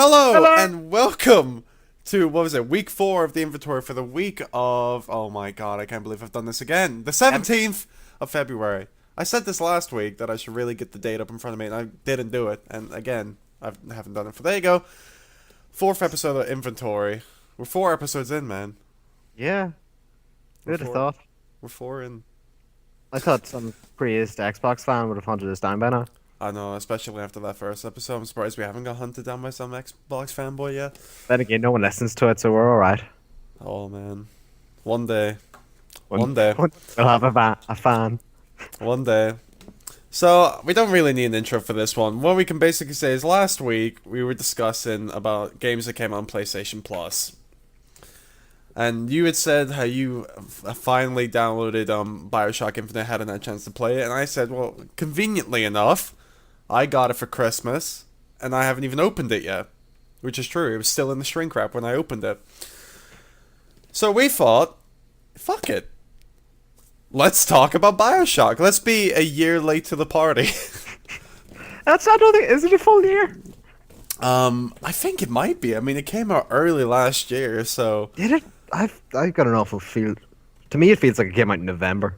Hello Hello. and welcome to, what was it, week 4 of the inventory for the week of, oh my god, I can't believe I've done this again, the Yep. 17th of February. I said this last week that I should really get the date up in front of me, and I didn't do it, and again, I haven't done it. There you go, 4th episode of inventory. We're 4 episodes in, man. Yeah, We're who'd have 4. thought? We're 4 in. I thought some crazed Xbox fan would have hunted us down by now. I know, especially after that first episode. I'm surprised we haven't got hunted down by some Xbox fanboy yet. Then again, no one listens to it, so we're alright. Oh man. One day. One, One day. we'll have a fan. One day. So, we don't really need an intro for this one. What we can basically say is last week we were discussing about games that came on PlayStation Plus. And you had said how you finally downloaded Bioshock Infinite, hadn't had a chance to play it, and I said, well, conveniently enough, I got it for Christmas, and I haven't even opened it yet. Which is true, it was still in the shrink wrap when I opened it. So we thought, fuck it. Let's talk about Bioshock. Let's be a year late to the party. That's I don't think is it a full year? I think it might be. I mean, it came out early last year, so... Did it? I've got an awful feel. To me, it feels like it came out in November.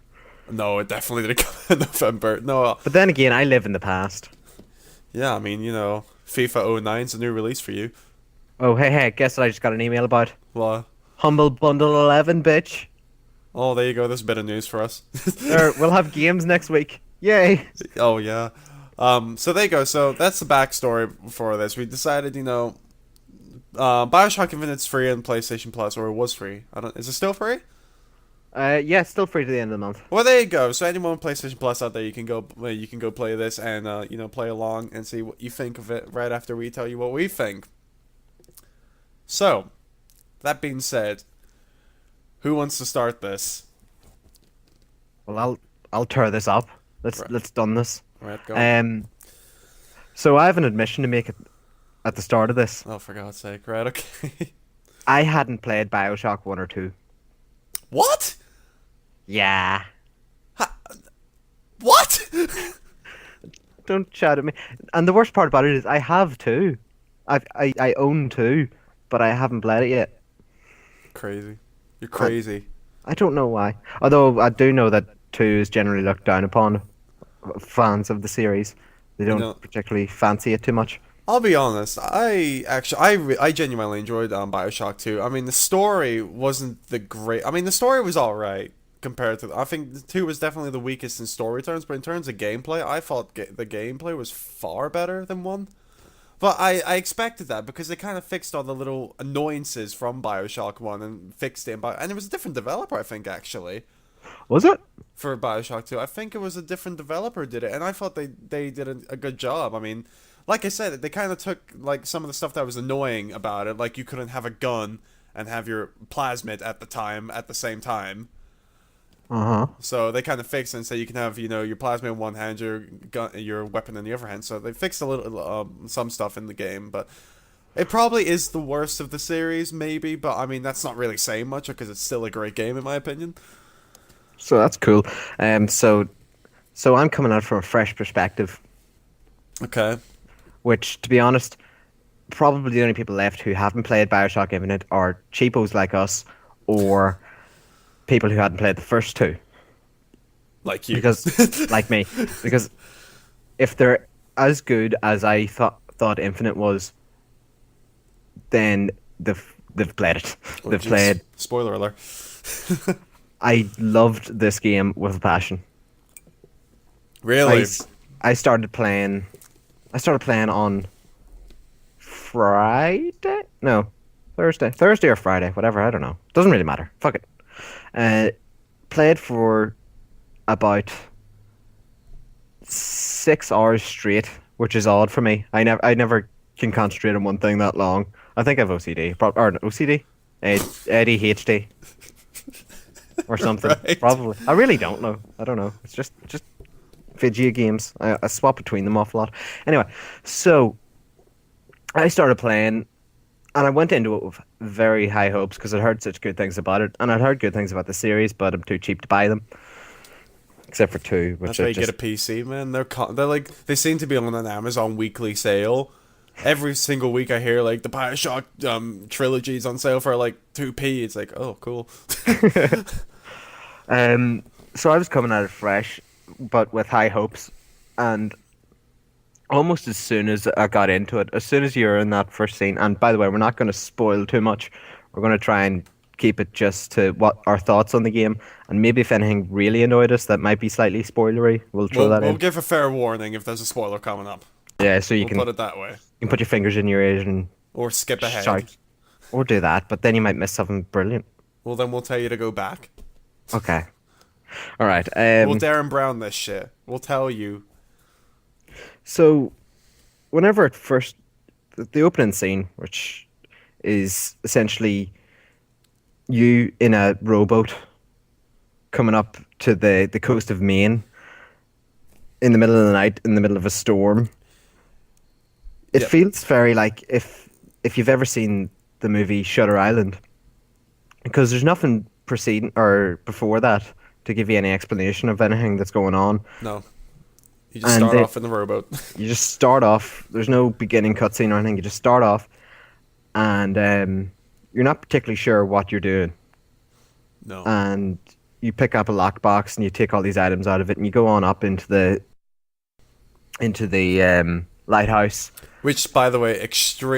No, it definitely didn't come in November. No, But then again, I live in the past. yeah, I mean, you know, FIFA 09's a new release for you. Oh hey, guess what I just got an email about? Well, Humble Bundle 11, bitch. oh, there you go. There's a bit of news for us. We'll have games next week. Yay! Oh, yeah. So there you go. So that's the backstory for this. We decided, you know, Bioshock Infinite's free on PlayStation Plus, or it was free. I don't. Is it still free? Yeah, still free to the end of the month. Well, there you go. So anyone with PlayStation Plus out there, you can go play this and you know, play along and see what you think of it right after we tell you what we think. So, that being said, who wants to start this? Well, I'll tear this up. Right. Let's done this. Right, go. So I have an admission to make at the start of this. Oh, for God's sake! Right, okay. I hadn't played Bioshock 1 or 2. What? Yeah. What? Don't shout at me. And the worst part about it is I have 2. I own 2, but I haven't played it yet. Crazy. You're crazy. I don't know why. Although I do know that 2 is generally looked down upon fans of the series. They don't know- particularly fancy it too much. I'll be honest. I genuinely enjoyed Bioshock 2. I mean, the story wasn't the great. I mean, the story was all right compared to. I think 2 was definitely the weakest in story terms, but in terms of gameplay, I thought the gameplay was far better than 1. But I expected that because they kind of fixed all the little annoyances from Bioshock 1 and fixed it. And it was a different developer, I think, actually, Was it? for Bioshock 2. I think it was a different developer did it, and I thought they did a good job. I mean, like I said, they kind of took like some of the stuff that was annoying about it, like you couldn't have a gun and have your plasmid at the same time. Uh-huh. So they kind of fixed it and said you can have, you know, your plasma in one hand, your gun, your weapon in the other hand. So they fixed a little some stuff in the game, but it probably is the worst of the series, maybe. But I mean, that's not really saying much because it's still a great game in my opinion. So that's cool. So I'm coming out from a fresh perspective, Okay. which, to be honest, probably the only people left who haven't played Bioshock Infinite are cheapos like us, or people who hadn't played the first 2. Like you. Because, like me, because if they're as good as I thought Infinite was, then they've played it. Oh, They've jeez. played. Spoiler alert. I loved this game with a passion. Really? I started playing. I started playing on Friday. No, Thursday or Friday, whatever. I don't know. Doesn't really matter. Fuck it. Played for about 6 hours straight, which is odd for me. I never can concentrate on one thing that long. I think I have OCD, or OCD, ADHD, or something. Right. Probably. I really don't know. I don't know. It's just video games. I swap between them awful lot. Anyway, so I started playing. And I went into it with very high hopes because I'd heard such good things about it, and I'd heard good things about the series, but I'm too cheap to buy them. Except for 2, which That's why you get a PC, man. They're like they seem to be on an Amazon weekly sale. Every single week I hear like the Bioshock trilogy's on sale for like 2p. It's like, oh, cool. Um, so I was coming at it fresh, but with high hopes, and almost as soon as I got into it, as soon as you're in that first scene, and by the way, we're not going to spoil too much. We're going to try and keep it just to what our thoughts on the game, and maybe if anything really annoyed us that might be slightly spoilery, we'll throw that We'll in. give a fair warning if there's a spoiler coming up. Yeah, so We'll put it that way. you can put your fingers in your ears and Or skip ahead. shout, or do that, but then you might miss something brilliant. Well, then we'll tell you to go back. Okay, all right. We'll Darren Brown this shit. We'll tell you. So whenever it first, the opening scene, which is essentially you in a rowboat coming up to the coast of Maine in the middle of the night, in the middle of a storm. It Yep. feels very like if you've ever seen the movie Shutter Island, because there's nothing preceding or before that to give you any explanation of anything that's going on. No. You just And start they- off in the rowboat. You just start off. There's no beginning cutscene or anything. You just start off, and you're not particularly sure what you're doing. No. And you pick up a lockbox and you take all these items out of it, and you go on up into the lighthouse. Which, by the way,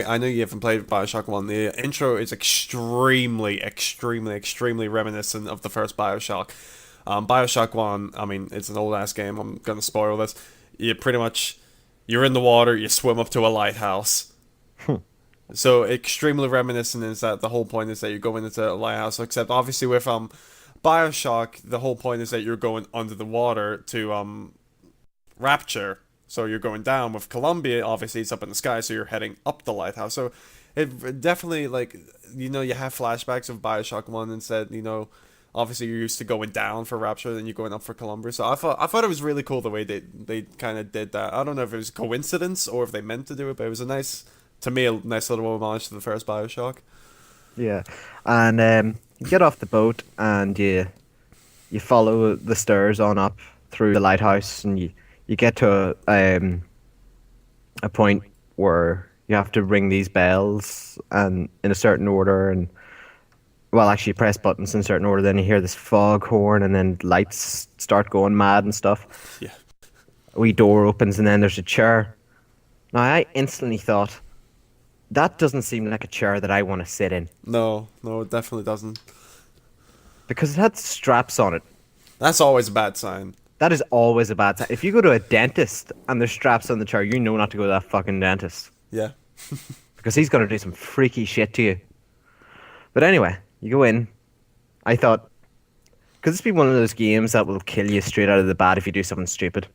I know you haven't played Bioshock 1. The intro is extremely, extremely, extremely reminiscent of the first Bioshock. Bioshock 1, I mean, it's an old-ass game. I'm going to spoil this. You're in the water, you swim up to a lighthouse. So, extremely reminiscent is that the whole point is that you're going into a lighthouse, except obviously with Bioshock, the whole point is that you're going under the water to Rapture. So you're going down. With Columbia, obviously it's up in the sky, so you're heading up the lighthouse. So it definitely, like, you have flashbacks of Bioshock 1 and said, obviously you're used to going down for Rapture, then you're going up for Columbia. So I thought it was really cool the way they kind of did that. I don't know if it was a coincidence or if they meant to do it, but it was a nice little homage to the first Bioshock. Yeah, and you get off the boat and you follow the stairs on up through the lighthouse, and you get to a point where you have to ring these bells and in a certain order, and well, actually you press buttons in a certain order. Then you hear this foghorn, and then lights start going mad and stuff. Yeah. A wee door opens, and then there's a chair. Now I instantly thought, that doesn't seem like a chair that I want to sit in, No, it definitely doesn't. because it had straps on it. That's always a bad sign. That is always a bad sign. If you go to a dentist and there's straps on the chair, you know not to go to that fucking dentist, Yeah. because he's going to do some freaky shit to you. But anyway, you go in. I thought, could this be one of those games that will kill you straight out of the bat if you do something stupid?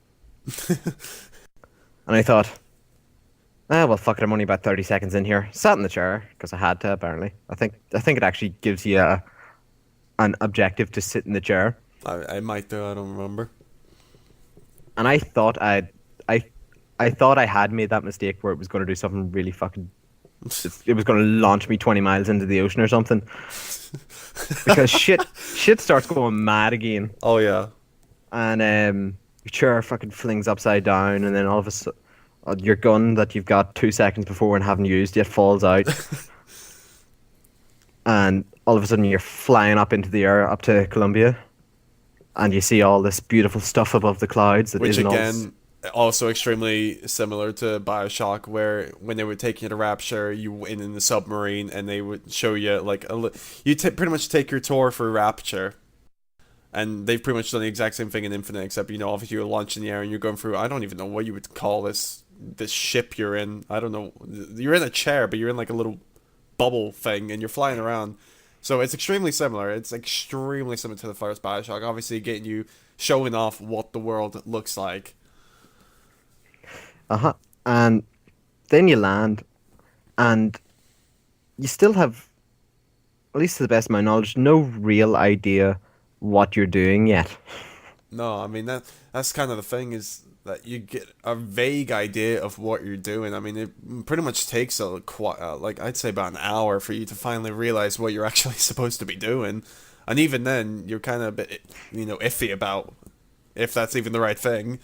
And I thought, well, fuck it, I'm only about 30 seconds in here. Sat in the chair, because I had to, apparently. I think it actually gives you an objective to sit in the chair. I might do, I don't remember. And I thought I thought I had made that mistake where it was going to do something really fucking. It was going to launch me 20 miles into the ocean or something. Because shit starts going mad again, Oh, yeah. and your chair fucking flings upside down, and then all of a sudden, your gun that you've got 2 seconds before and haven't used yet falls out, and all of a sudden you're flying up into the air up to Columbia, and you see all this beautiful stuff above the clouds. That Which isn't all again, also extremely similar to Bioshock, where when they were taking you to Rapture, you went in the submarine and they would show you like pretty much take your tour for Rapture, and they've pretty much done the exact same thing in Infinite, except obviously you're launching the air and you're going through. I don't even know what you would call this ship you're in. I don't know. You're in a chair, but you're in like a little bubble thing and you're flying around. So it's extremely similar. It's extremely similar to the first Bioshock. Obviously, getting you showing off what the world looks like. Uh-huh. And then you land, and you still have, at least to the best of my knowledge, no real idea what you're doing yet. No, I mean that's kind of the thing, is that you get a vague idea of what you're doing. I mean, it pretty much takes like I'd say about an hour for you to finally realize what you're actually supposed to be doing, and even then you're kind of a bit iffy about if that's even the right thing.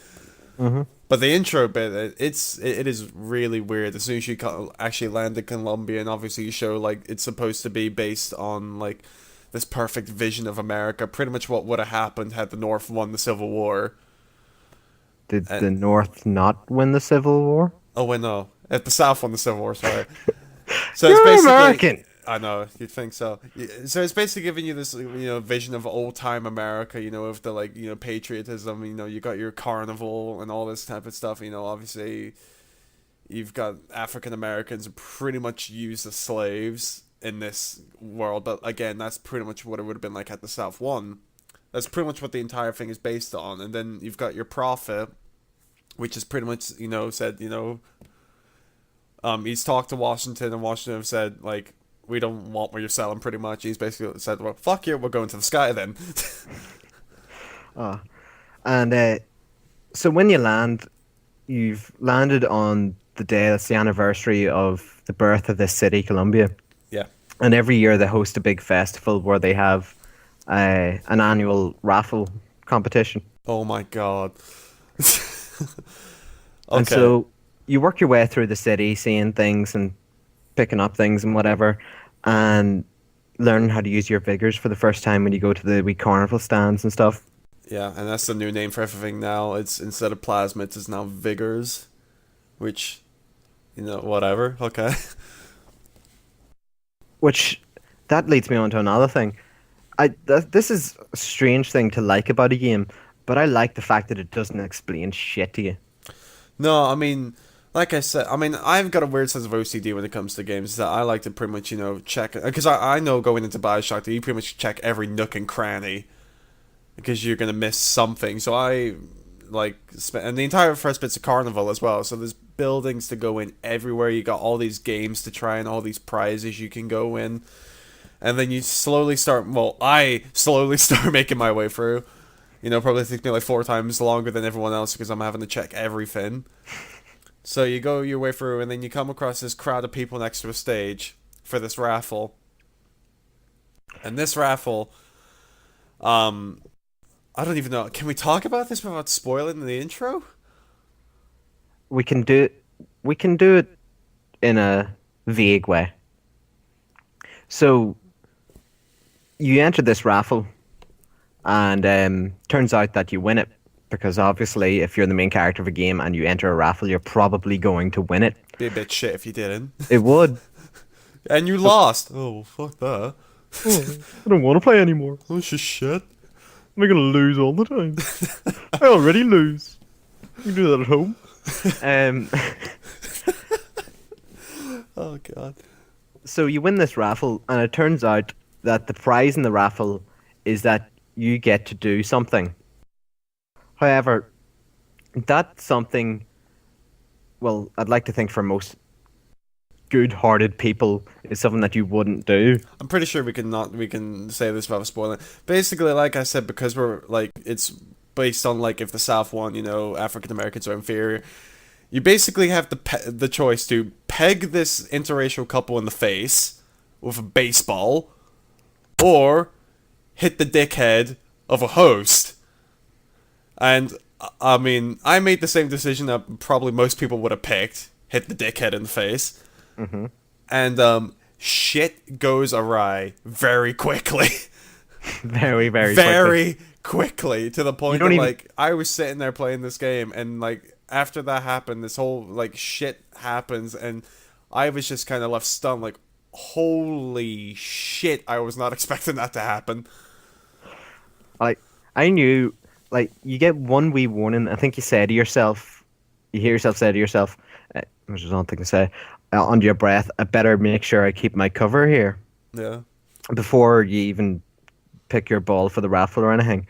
Mm-hmm. But the intro bit, it is really weird. As soon as you actually land in Colombia, and obviously you show like it's supposed to be based on like this perfect vision of America, pretty much what would have happened had the North won the Civil War. Did the And North not win the Civil War? oh wait, no, at the South won the Civil War. Sorry. So it's You're basically, American. I know you'd think so. So it's basically giving you this, vision of old time America. Of the like, patriotism. You got your carnival and all this type of stuff. Obviously, you've got African Americans pretty much used as slaves in this world. But again, that's pretty much what it would have been like at the South one. That's pretty much what the entire thing is based on. And then you've got your prophet, which is pretty much said he's talked to Washington, and Washington have said, like, we don't want what you're selling, pretty much. He's basically said, well, fuck you, we're going to the sky then. Ah, and so when you land, you've landed on the day that's the anniversary of the birth of this city, Columbia. Yeah. And every year they host a big festival where they have an annual raffle competition. Oh my god. And Okay. so you work your way through the city, seeing things and picking up things and whatever, and learning how to use your vigors for the first time when you go to the wee carnival stands and stuff. Yeah, and that's the new name for everything now. It's instead of plasmids, it's now vigors, which, whatever. Okay. Which that leads me on to another thing. This is a strange thing to like about a game, but I like the fact that it doesn't explain shit to you. No, I mean, like I said, I've got a weird sense of OCD when it comes to games that I like to pretty much, check. Because I know going into Bioshock that you pretty much check every nook and cranny because you're going to miss something. So I, like, and the entire first bit's a carnival as well. So there's buildings to go in everywhere. You got all these games to try and all these prizes you can go in. And then you slowly start, well, I slowly start making my way through. Probably takes me like 4 times longer than everyone else because I'm having to check everything. So you go your way through, and then you come across this crowd of people next to a stage for this raffle. And this raffle, I don't even know. Can we talk about this without spoiling the intro? We can do we can do it in a vague way. So you enter this raffle, and turns out that you win it because obviously, if you're the main character of a game and you enter a raffle, you're probably going to win it. Be a bit shit if you didn't. It would. And you lost. Oh, fuck that. Oh, I don't want to play anymore. Oh, just shit. I'm gonna lose all the time. I already lose. You can do that at home. Um. Oh, God. So you win this raffle, and it turns out that the prize in the raffle is that you get to do something. However, that something, well, I'd like to think for most good-hearted people, is something that you wouldn't do. I'm pretty sure we can say this without spoiling. Basically, like I said, because we're like it's based on like if the South won, African Americans are inferior. You basically have the choice to peg this interracial couple in the face with a baseball, or hit the dickhead of a host. And I mean, I made the same decision that probably most people would have picked: hit the dickhead in the face. Mm-hmm. And shit goes awry very quickly. Very, very, Very quickly, to the point don't that even- like I was sitting there playing this game, and like after that happened, this whole like shit happens, and I was just kind of left stunned, like, holy shit, I was not expecting that to happen. Like, I knew, like, you get one wee warning. I think you say to yourself, you hear yourself say to yourself, which is one thing to say, under your breath, I better make sure I keep my cover here Yeah. before you even pick your ball for the raffle or anything.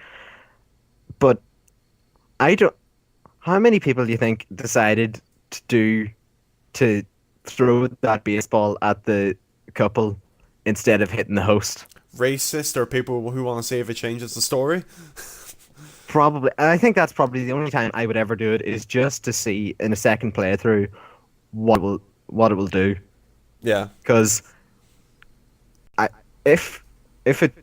But I don't. How many people do you think decided to throw that baseball at the couple instead of hitting the host? Racist, or people who want to see if it changes the story? Probably. I think that's probably the only time I would ever do it, is just to see in a second playthrough what it will do. Yeah. Because if it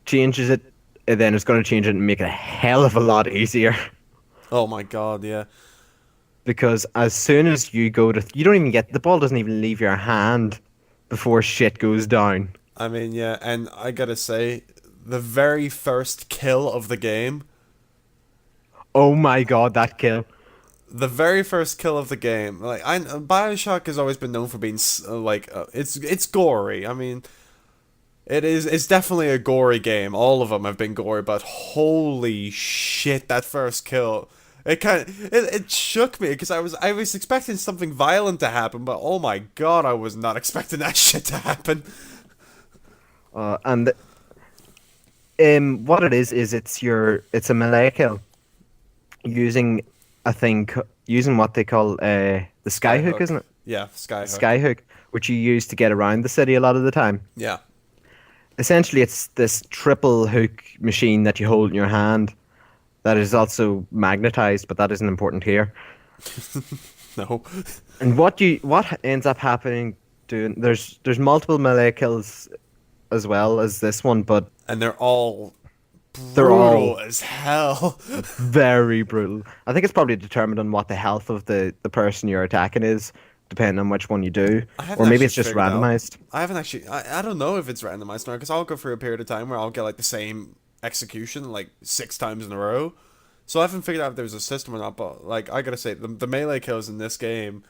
changes it, then it's going to change it and make it a hell of a lot easier. Oh my god, yeah. because as soon as you go to, you don't even get the ball doesn't even leave your hand before shit goes down. I mean, yeah, and I gotta say, the very first kill of the game, Oh my god, that kill! the very first kill of the game, like Bioshock has always been known for being it's gory. I mean, it's definitely a gory game. All of them have been gory, but holy shit, that first kill. It shook me because I was expecting something violent to happen, but oh my god, I was not expecting that shit to happen. And what it is it's a melee kill using using what they call the skyhook, Skyhook. isn't it? Yeah, Skyhook. Skyhook, which you use to get around the city a lot of the time. Yeah. Essentially, it's this triple hook machine that you hold in your hand that is also magnetized, but that isn't important here. No. And what ends up happening doing there's multiple melee kills as well as this one, but And they're all they're brutal all as hell. very brutal. I think it's probably determined on what the health of the person you're attacking is, depending on which one you do, I haven't or maybe actually it's just figured out. randomized. I haven't actually. I don't know if it's randomized now because I'll go through a period of time where I'll get like the same execution like 6 times in a row. So I haven't figured out if there's a system or not. But like I gotta say, the melee kills in this game,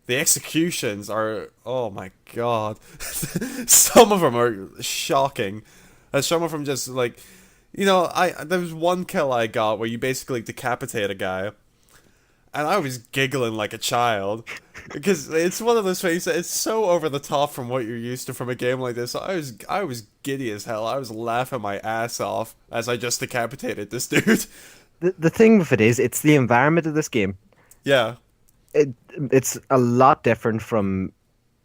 the executions are, oh my god. Some of them are shocking. And some of them just like, there was one kill I got where you basically decapitate a guy, and I was giggling like a child because it's one of those things that it's so over the top from what you're used to from a game like this. I was giddy as hell. I was laughing my ass off as I just decapitated this dude. The thing with it is, it's the environment of this game. Yeah, It it's a lot different from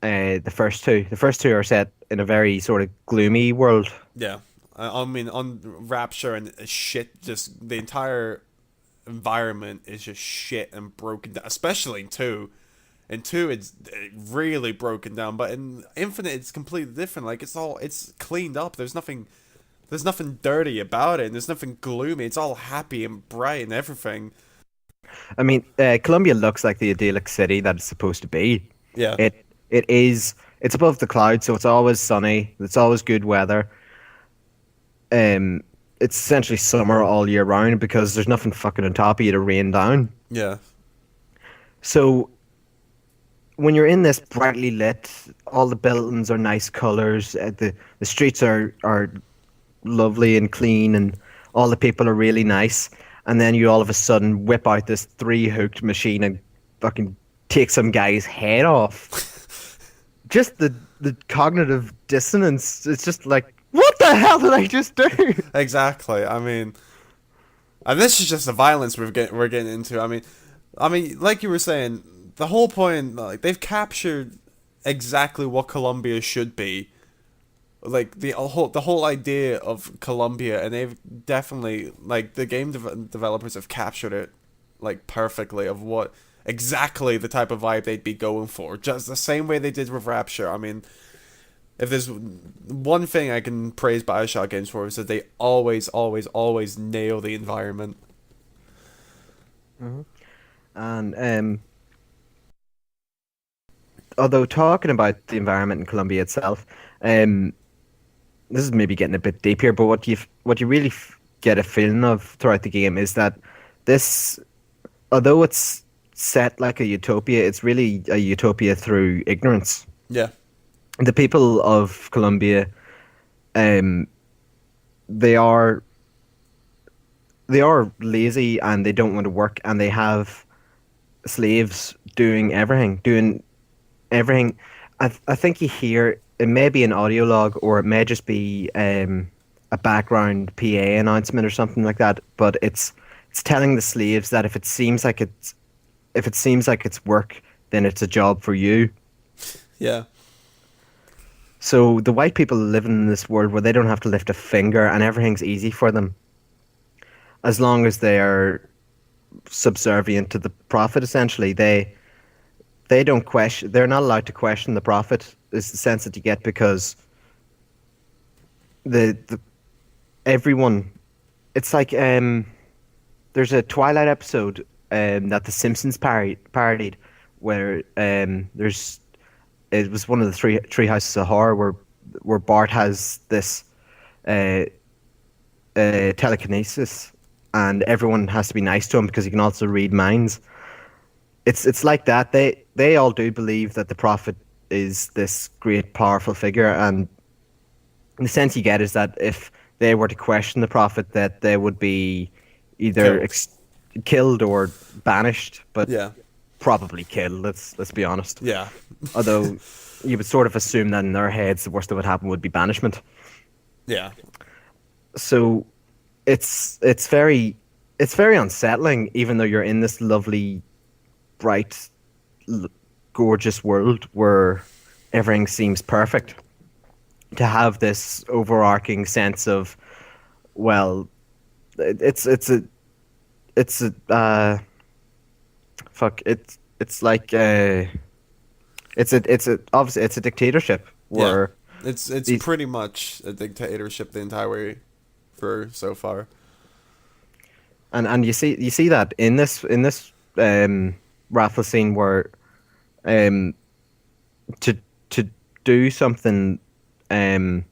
the first two. The first two are set in a very sort of gloomy world. yeah. I mean, on Rapture and shit, just the entire environment is just shit and broken down, especially in 2. In 2, it's really broken down, but in Infinite, it's completely different. Like, it's cleaned up. There's nothing dirty about it, and there's nothing gloomy. It's all happy and bright and everything. I mean, Colombia looks like the idyllic city that it's supposed to be. Yeah, It is. It's above the clouds, so it's always sunny. It's always good weather. It's essentially summer all year round because there's nothing fucking on top of you to rain down. yeah, So when you're in this brightly lit, all the buildings are nice colors. The streets are lovely and clean, and all the people are really nice. And then you all of a sudden whip out this 3-hooked machine and fucking take some guy's head off. Just the cognitive dissonance. It's just like, what the hell did I just do? exactly. I mean, and this is just the violence we're getting into. I mean, like you were saying, the whole point, like they've captured exactly what Colombia should be, like the whole idea of Colombia, and they've definitely, like, the game developers have captured it like perfectly of what exactly the type of vibe they'd be going for, just the same way they did with Rapture. I mean, if there's one thing I can praise Bioshock games for, is that they always, always, always nail the environment. And although talking about the environment in Colombia itself, this is maybe getting a bit deep here, but what you really get a feeling of throughout the game is that this, although it's set like a utopia, it's really a utopia through ignorance. Yeah, The people of Colombia, um, they are they are lazy and they don't want to work, and they have slaves doing everything. I think you hear it may be an audio log or it may just be a background PA announcement or something like that. But it's telling the slaves that if it seems like it's work, then it's a job for you. yeah, So the white people living in this world where they don't have to lift a finger and everything's easy for them, as long as they are subservient to the prophet. Essentially, they don't question. They're not allowed to question the prophet. Is the sense that you get, because the everyone. It's like there's a Twilight episode that The Simpsons parodied, where it was one of the three houses of horror where Bart has this uh, telekinesis, and everyone has to be nice to him because he can also read minds. It's like that. They all do believe that the prophet is this great powerful figure, and the sense you get is that if they were to question the prophet, that they would be either Killed. killed or banished, but Yeah. probably killed. Let's be honest. Yeah. Although you would sort of assume that in their heads, the worst that would happen would be banishment. Yeah. So it's very unsettling, even though you're in this lovely, bright, l- gorgeous world where everything seems perfect. To have this overarching sense of, well, it's a fuck it's like it's a obviously it's a dictatorship Yeah. where It's these pretty much a dictatorship the entire way through so far. and you see that in this raffle scene where um to to do something um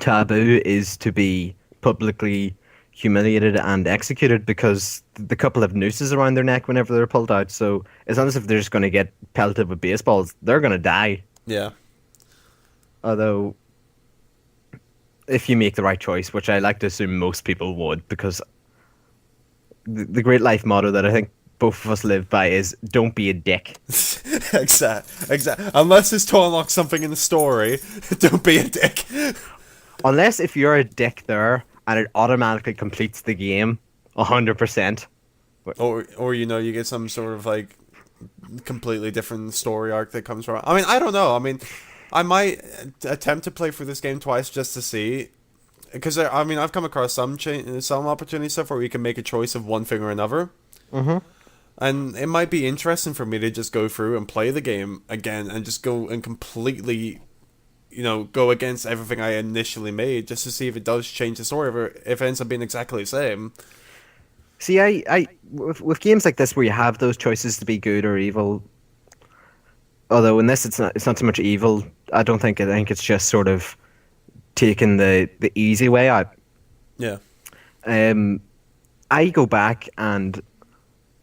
taboo is to be publicly humiliated and executed because the couple have nooses around their neck whenever they're pulled out. So it's not as if they're just going to get pelted with baseballs. They're going to die. Yeah. Although, if you make the right choice, which I like to assume most people would, because the great life motto that I think both of us live by is don't be a dick. Exact. Unless it's to unlock something in the story, don't be a dick. Unless if you're a dick there and it automatically completes the game 100%. Or you get some sort of like completely different story arc that comes from. I mean, I don't know. I mean, I might attempt to play through this game twice just to see, because I mean, I've come across some opportunities stuff where you can make a choice of one thing or another, Mm-hmm. and it might be interesting for me to just go through and play the game again and just go and completely, go against everything I initially made just to see if it does change the story, or if it ends up being exactly the same. See, with games like this where you have those choices to be good or evil, although in this it's not so much evil. I think it's just sort of taking the easy way out. Yeah. Um, I go back and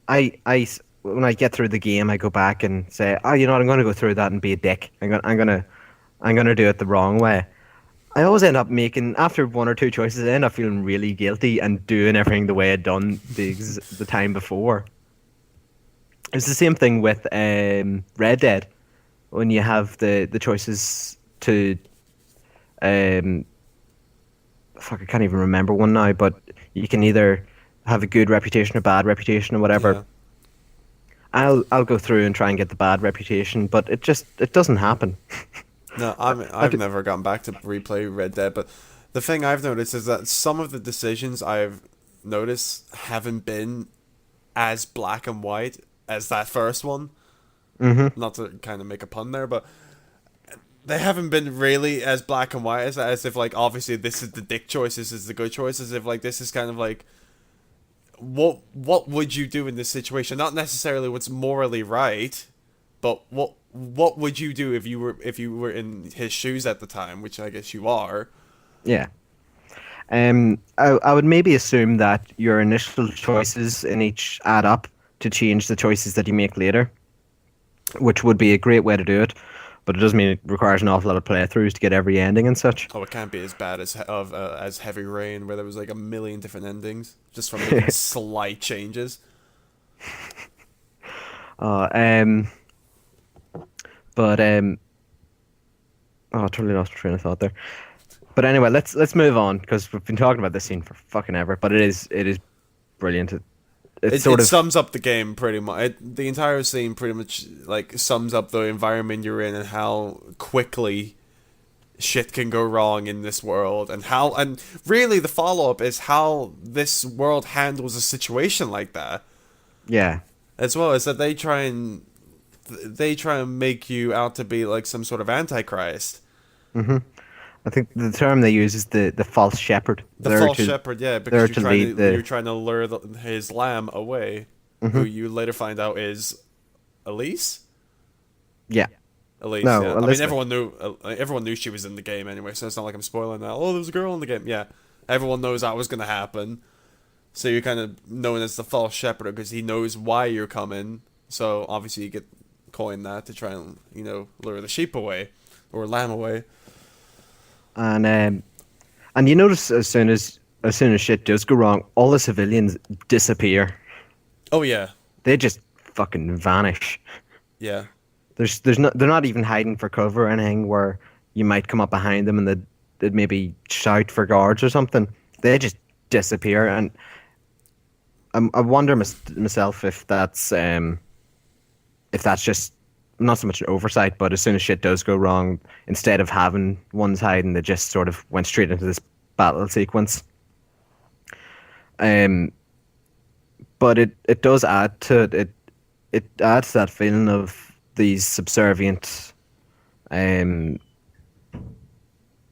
when I get through the game, I go back and say, oh, you know what, I'm going to go through that and be a dick. I'm gonna do it the wrong way. I always end up making after one or two choices. I end up feeling really guilty and doing everything the way I'd done the time before. It's the same thing with Red Dead when you have the choices to um fuck, I can't even remember one now, but you can either have a good reputation or bad reputation or whatever. Yeah. I'll go through and try and get the bad reputation, but it doesn't happen. No, I I've do, never gone back to replay Red Dead, but the thing I've noticed is that some of the decisions I've noticed haven't been as black and white as that first one. hmm Not to kind of make a pun there, but they haven't been really as black and white as if like obviously this is the dick choice, this is the good choice, as if like this is kind of like what would you do in this situation? Not necessarily what's morally right, but what would you do if you were in his shoes at the time, which I guess you are. Yeah. I would maybe assume that your initial choices in each add up to change the choices that you make later, which would be a great way to do it. But it does mean it requires an awful lot of playthroughs to get every ending and such. Oh, it can't be as bad as Heavy Rain, where there was like a million different endings just from making slight changes. Uh, um, but oh, I totally lost my train of thought there. But anyway, let's move on because we've been talking about this scene for fucking ever. But it is brilliant. It's It, sort it of sums up the game pretty much. The entire scene pretty much like sums up the environment you're in and how quickly shit can go wrong in this world, and really the follow up is how this world handles a situation like that, yeah. as well as that they try and make you out to be like some sort of antichrist. hmm I think the term they use is the false shepherd. The There false to shepherd, yeah, because there you're to trying lead to you're the trying to lure his lamb away. who Hmm. you later find out is Elise. Yeah. Elise, No, yeah. I mean, Elizabeth. everyone knew she was in the game anyway, so it's not like I'm spoiling that. Oh, there's a girl in the game. Yeah, everyone knows that was gonna happen. So you're kind of known as the false shepherd because he knows why you're coming. So obviously you get coin that to try and lure the sheep away or lamb away. And and you notice as soon as shit does go wrong, all the civilians disappear. Oh yeah, They just fucking vanish. yeah, There's not they're not even hiding for cover or anything where you might come up behind them and they'd maybe shout for guards or something. They just disappear, and I wonder myself if that's just not so much an oversight, but as soon as shit does go wrong, instead of having ones hiding, they just sort of went straight into this battle sequence. Um, but it does add to it. It adds that feeling of these subservient um,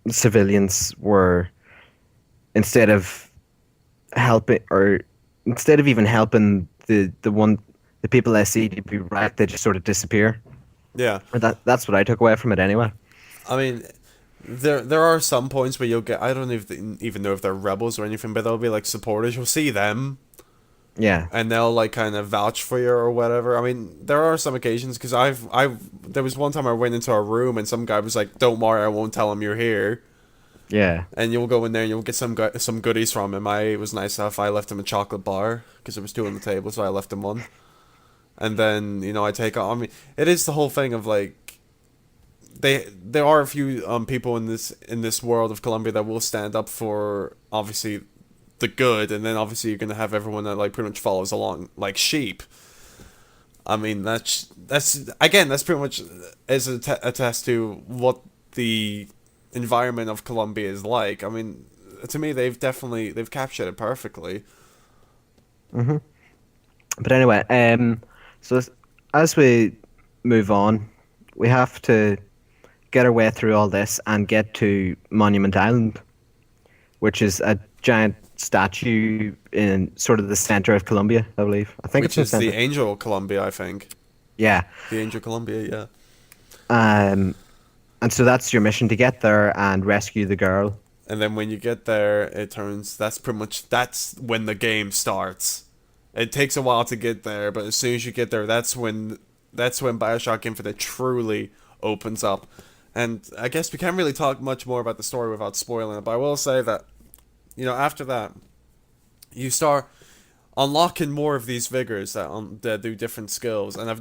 civilians were instead of helping or instead of even helping the people I see to be right, they just sort of disappear. yeah. Or that's what I took away from it anyway. I mean, there are some points where you'll get. I don't even know if they're rebels or anything, but they'll be like supporters. You'll see them, Yeah. and they'll like kind of vouch for you or whatever. I mean, there are some occasions because there was one time I went into a room and some guy was like, "Don't worry, I won't tell him you're here." Yeah. And you'll go in there and you'll get some goodies from him. It was nice enough. I left him a chocolate bar because there was two on the table, so I left him one. And then I take on. I mean, it is the whole thing of like there are a few people in this world of Colombia that will stand up for obviously the good, and then obviously you're gonna have everyone that like pretty much follows along like sheep. I mean that's pretty much is a test to what the environment of Colombia is like. I mean, to me they've captured it perfectly. Hmm. But anyway, so as we move on, we have to get our way through all this and get to Monument Island, which is a giant statue in sort of the center of Colombia, I believe. I think it's Which in the is the center. Angel Colombia, I think. Yeah. The Angel Colombia, yeah. Um, and so that's your mission to get there and rescue the girl. And then when you get there, that's when the game starts. It takes a while to get there, but as soon as you get there, that's when Bioshock Infinite truly opens up. And I guess we can't really talk much more about the story without spoiling it, but I will say that, after that, you start unlocking more of these vigors that do different skills. And I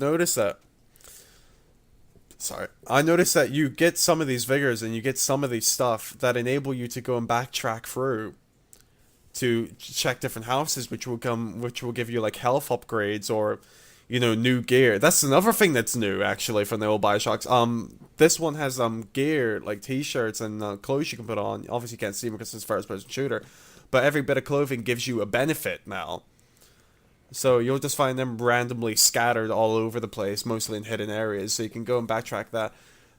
noticed that you get some of these vigors and you get some of these stuff that enable you to go and backtrack through to check different houses, which will give you like health upgrades or new gear. That's another thing that's new actually from the old Bioshocks. This one has gear like t-shirts and clothes you can put on. Obviously you can't see them because it's a first person shooter, but every bit of clothing gives you a benefit now. So you'll just find them randomly scattered all over the place, mostly in hidden areas. So you can go and backtrack that.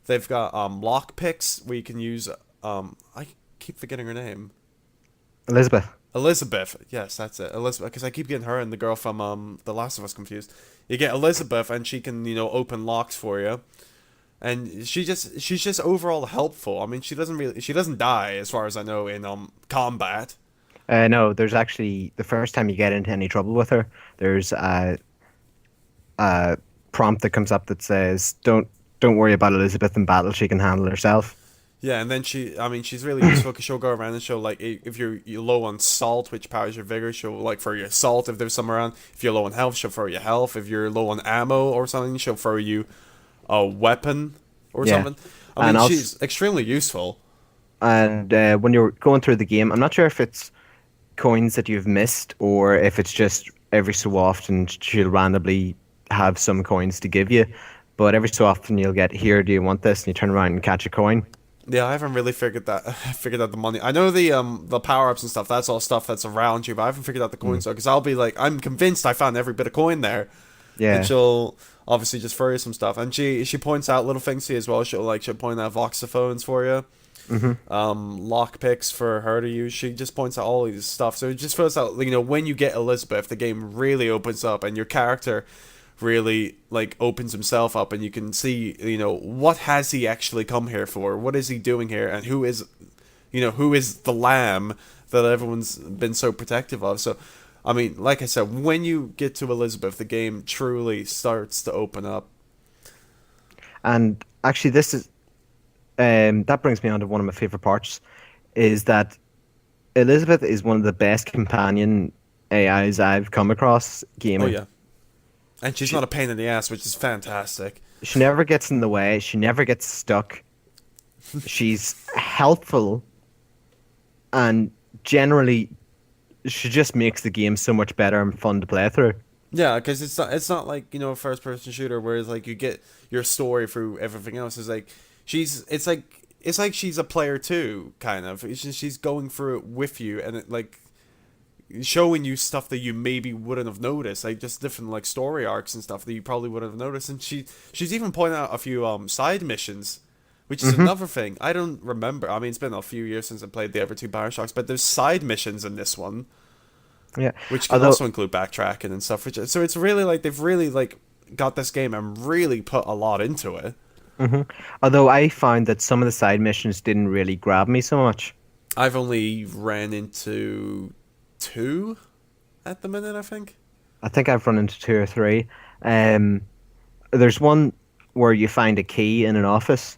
They've got lock picks where you can use I keep forgetting her name. Elizabeth. Elizabeth. Yes, that's it. Elizabeth, because I keep getting her and the girl from The Last of Us confused. You get Elizabeth and she can, open locks for you. And she's just overall helpful. I mean, she doesn't die as far as I know in combat. No, there's actually the first time you get into any trouble with her, there's a prompt that comes up that says, "Don't worry about Elizabeth in battle; she can handle herself." Yeah, and then she's really useful because she'll go around and she'll, like, if you're low on salt, which powers your vigor, she'll, like, throw you salt if there's some around. If you're low on health, she'll throw you health. If you're low on ammo or something, she'll throw you a weapon or Yeah. something. I mean, And she's extremely useful. And when you're going through the game, I'm not sure if it's coins that you've missed or if it's just every so often she'll randomly have some coins to give you. But every so often you'll get, "Here, do you want this?" And you turn around and catch a coin. Yeah, I haven't really figured out the money. I know the power ups and stuff. That's all stuff that's around you, but I haven't figured out the coins though. Because I'll be like, I'm convinced I found every bit of coin there, and Yeah. I'll obviously just for you some stuff. And she points out little things to you as well. She'll point out voxophones for you, Hmm. lock picks for her to use. She just points out all these stuff. So it just feels out, when you get Elizabeth, the game really opens up and your character really like opens himself up, and you can see, what has he actually come here for? What is he doing here? And who is the lamb that everyone's been so protective of? So, I mean, like I said, when you get to Elizabeth, the game truly starts to open up. And actually, this is that brings me on to one of my favorite parts, is that Elizabeth is one of the best companion AIs I've come across Oh gaming. yeah, and she's She, not a pain in the ass, which is fantastic. she never gets in the way. She never gets stuck. She's helpful, and generally, she just makes the game so much better and fun to play through. Yeah, because it's not like a first person shooter where it's like you get your story through everything else. It's like it's like she's a player too, kind of. She's going through it with you, and like showing you stuff that you maybe wouldn't have noticed, like just different like story arcs and stuff that you probably wouldn't have noticed. And she's even pointed out a few side missions, which is Hmm. another thing. I don't remember. I mean, it's been a few years since I played the other two Bioshocks, but there's side missions in this one, Yeah. which can Although also include backtracking and stuff. So it's really like they've really like got this game and really put a lot into it. hmm Although I found that some of the side missions didn't really grab me so much. I've only ran into two at the minute, I think. I think I've run into two or three. Um, there's one where you find a key in an office.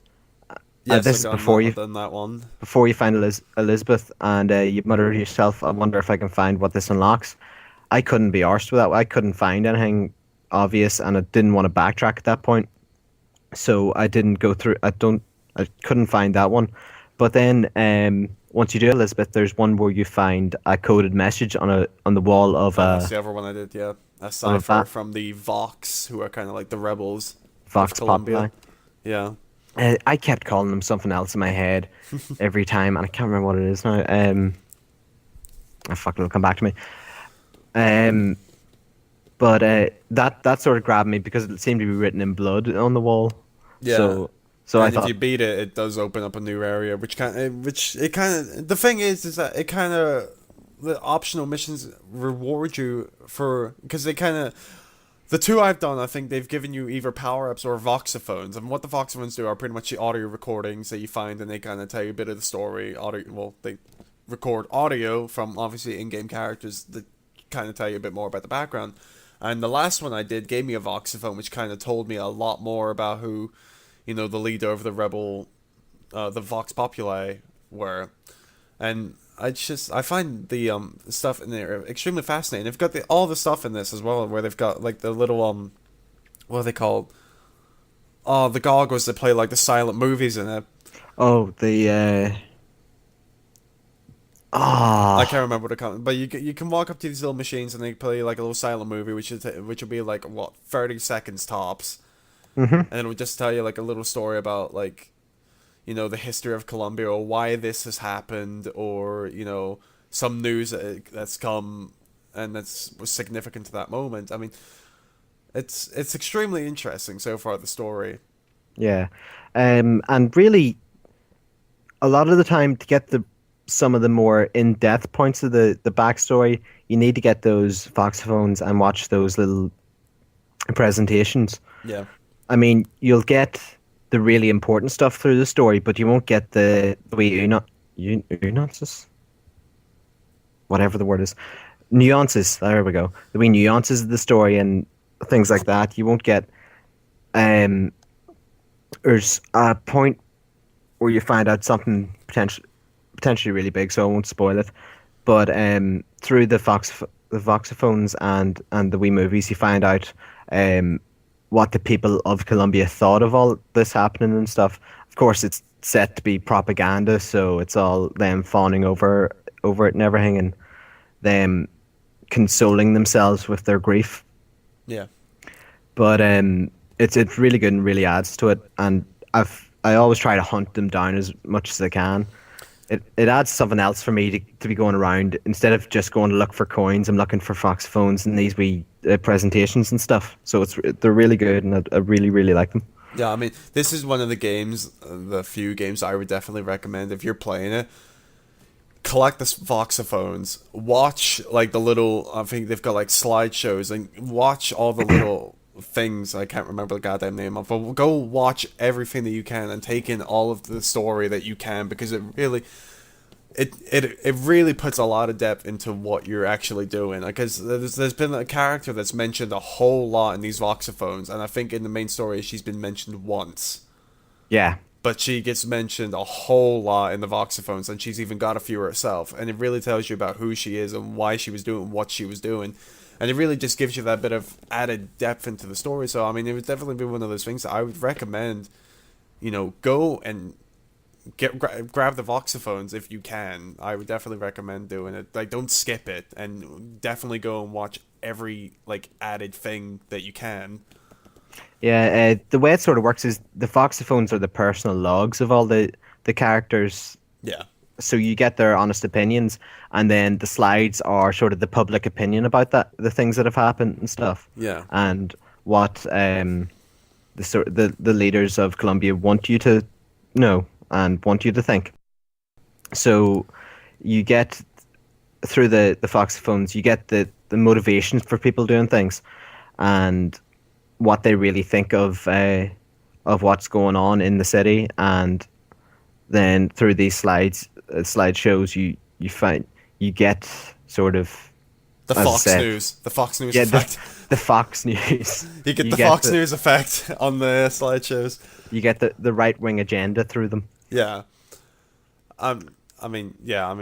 Yes, This is I've done that one. before you find Elizabeth, and you mutter to yourself, "I wonder if I can find what this unlocks." I couldn't be arsed with that. I couldn't find anything obvious, and I didn't want to backtrack at that point, so I didn't go through. I couldn't find that one. But then, once you do Elizabeth, there's one where you find a coded message on the wall of And that's a the other one I did, yeah. A of a cipher from the Vox, who are kind of like the rebels of Vox Colombia. Populi. Yeah. I kept calling them something else in my head every time, and I can't remember what it is now. Oh, fuck, it'll come back to me. Um, but that sort of grabbed me because it seemed to be written in blood on the wall. Yeah. So I And if thought, you beat it, it does open up a new area, the thing is that it kind of, the optional missions reward you for, because they kind of, the two I've done, I think they've given you either power-ups or voxophones, and what the voxophones do are pretty much the audio recordings that you find, and they kind of tell you a bit of the story. They record audio from obviously in-game characters that kind of tell you a bit more about the background. And the last one I did gave me a voxophone, which kind of told me a lot more about who, the leader of the rebel, the Vox Populi were. And I find the stuff in there extremely fascinating. They've got all the stuff in this as well, where they've got like the little what are they called? Oh, the goggles that play like the silent movies in it. oh, the I ah, can't remember what it comes, but you can walk up to these little machines and they play like a little silent movie, which will be like what 30 seconds tops, mm-hmm. and it would just tell you like a little story about like the history of Colombia, or why this has happened, or some news that's come and that's was significant to that moment. I mean, it's extremely interesting so far, the story. Yeah, and really, a lot of the time to get the some of the more in-depth points of the backstory, you need to get those voxophones and watch those little presentations. Yeah, I mean, you'll get the really important stuff through the story, but you won't get the wee nuances, whatever the word is, nuances. There we go. The wee nuances of the story and things like that. You won't get. Um, there's a point where you find out something potentially really big, so I won't spoil it. But through the voxophones and the wee movies, you find out what the people of Colombia thought of all this happening and stuff. Of course, it's set to be propaganda, so it's all them fawning over it and everything, and them consoling themselves with their grief. yeah, But it's really good and really adds to it. And I always try to hunt them down as much as I can. It adds something else for me to be going around instead of just going to look for coins. I'm looking for foxophones and these wee presentations and stuff. So they're really good, and I really really like them. Yeah, I mean, this is one of the games, the few games I would definitely recommend if you're playing it. Collect the voxophones. Watch like the little. I think they've got like slideshows and watch all the little things. I can't remember the goddamn name of. But go watch everything that you can and take in all of the story that you can because it really puts a lot of depth into what you're actually doing. Because there's been a character that's mentioned a whole lot in these voxophones, and I think in the main story she's been mentioned once. Yeah, But she gets mentioned a whole lot in the voxophones, and she's even got a few herself. And it really tells you about who she is and why she was doing what she was doing. And it really just gives you that bit of added depth into the story. So, I mean, it would definitely be one of those things that I would recommend, go and grab the voxophones if you can. I would definitely recommend doing it. Like, don't skip it, and definitely go and watch every, like, added thing that you can. yeah. The way it sort of works is the voxophones are the personal logs of all the characters, Yeah. so you get their honest opinions, and then the slides are sort of the public opinion about the things that have happened and stuff, Yeah. and what the leaders of Colombia want you to know and want you to think. So you get through the Foxophones, you get the motivations for people doing things, and what they really think of what's going on in the city, and then through these slideshows, you find you get sort of, The as I Fox said, News. The Fox News yeah, effect. the Fox News. You get You the get Fox News effect on the slideshows. you get the right wing agenda through them. Yeah. I mean,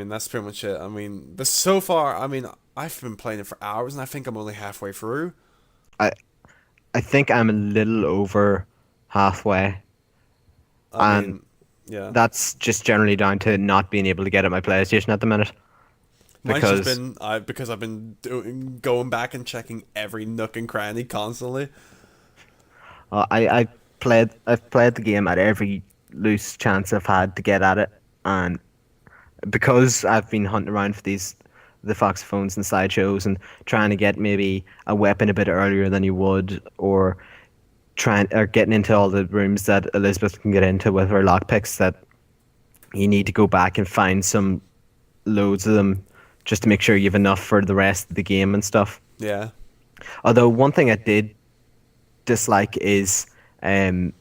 that's pretty much it. I mean, so far, I mean, I've been playing it for hours, and I think I'm only halfway through. I I think I'm a little over halfway, I and mean, yeah. that's just generally down to not being able to get at my PlayStation at the minute Mine's just because because I've been going back and checking every nook and cranny constantly. I've played the game at every loose chance I've had to get at it, and because I've been hunting around for the Foxophones and slideshows and trying to get maybe a weapon a bit earlier than you would, or getting into all the rooms that Elizabeth can get into with her lockpicks, that you need to go back and find some loads of them just to make sure you have enough for the rest of the game and stuff. Yeah. Although one thing I did dislike is an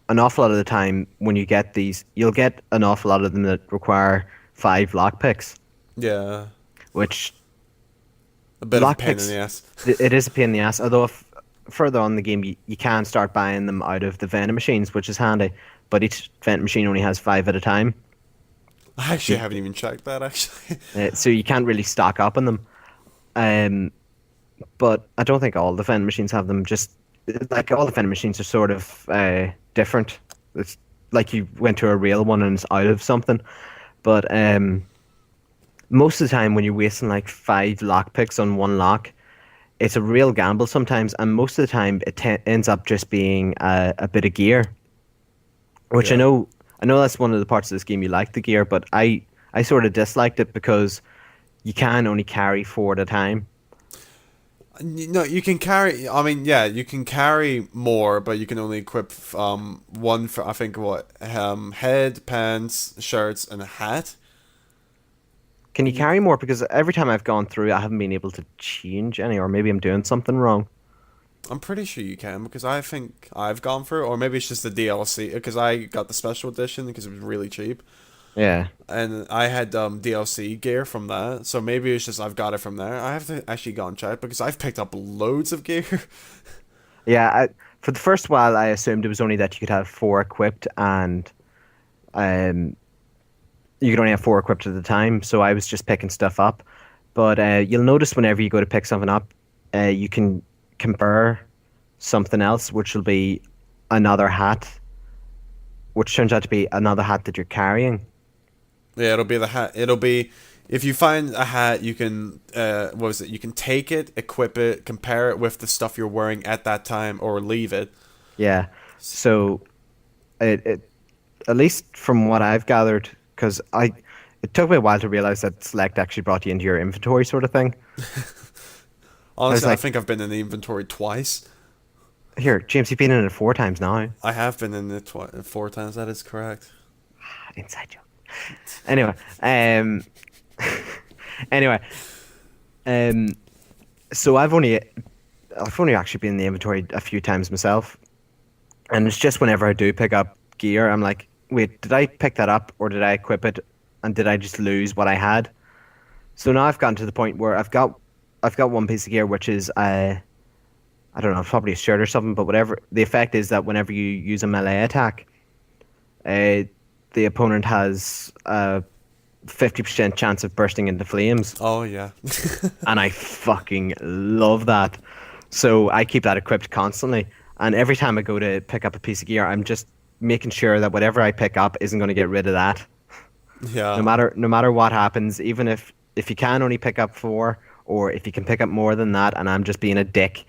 awful lot of the time when you get these, you'll get an awful lot of them that require 5 lockpicks, Yeah. which A bit of a pain in lockpicks, the ass. it is a pain in the ass. Although if further on in the game, you can start buying them out of the vending machines, which is handy. But each vending machine only has 5 at a time, I actually haven't even checked that, actually. so you can't really stock up on them. Um, but I don't think all the vending machines have them. Just like all the vending machines are sort of different. It's like you went to a real one and it's out of something. But most of the time, when you're wasting like 5 lockpicks on one lock, it's a real gamble sometimes. And most of the time, it ends up just being a bit of gear, which Yeah. I know that's one of the parts of this game you like, the gear, but I sort of disliked it because you can only carry 4 at a time. No, you can carry. I mean, yeah, you can carry more, but you can only equip one for I think what head, pants, shirts, and a hat. Can you carry more? Because every time I've gone through, I haven't been able to change any, or maybe I'm doing something wrong. I'm pretty sure you can because I think I've gone through, or maybe it's just the DLC because I got the special edition because it was really cheap, Yeah. and I had DLC gear from that. So maybe it's just I've got it from there. I have to actually go and check because I've picked up loads of gear. Yeah, for the first while, I assumed it was only that you could have 4 equipped, and um, you could only have 4 equipped at a time. So I was just picking stuff up. But you'll notice whenever you go to pick something up, you can compare something else, which will be another hat, which turns out to be another hat that you're carrying. Yeah, it'll be the hat. It'll be if you find a hat, you can what was it? You can take it, equip it, compare it with the stuff you're wearing at that time, or leave it. Yeah. So it at least from what I've gathered, because it took me a while to realize that select actually brought you into your inventory sort of thing. I was Honestly, I like, think I've been in the inventory twice. here, James, you've been in it 4 times now. I have been in it 4 times. That is correct. Inside joke. Anyway, anyway, um, so I've only actually been in the inventory a few times myself, and it's just whenever I do pick up gear, I'm like, wait, did I pick that up or did I equip it, and did I just lose what I had? So now I've gotten to the point where I've got one piece of gear which is I don't know, probably a shirt or something, but whatever. The effect is that whenever you use a melee attack, uh, the opponent has a 50% chance of bursting into flames, Oh yeah. and I fucking love that. So I keep that equipped constantly, and every time I go to pick up a piece of gear, I'm just making sure that whatever I pick up isn't going to get rid of that. No Yeah. matter what happens, even if you can only pick up 4, or if you can pick up more than that, and I'm just being a dick,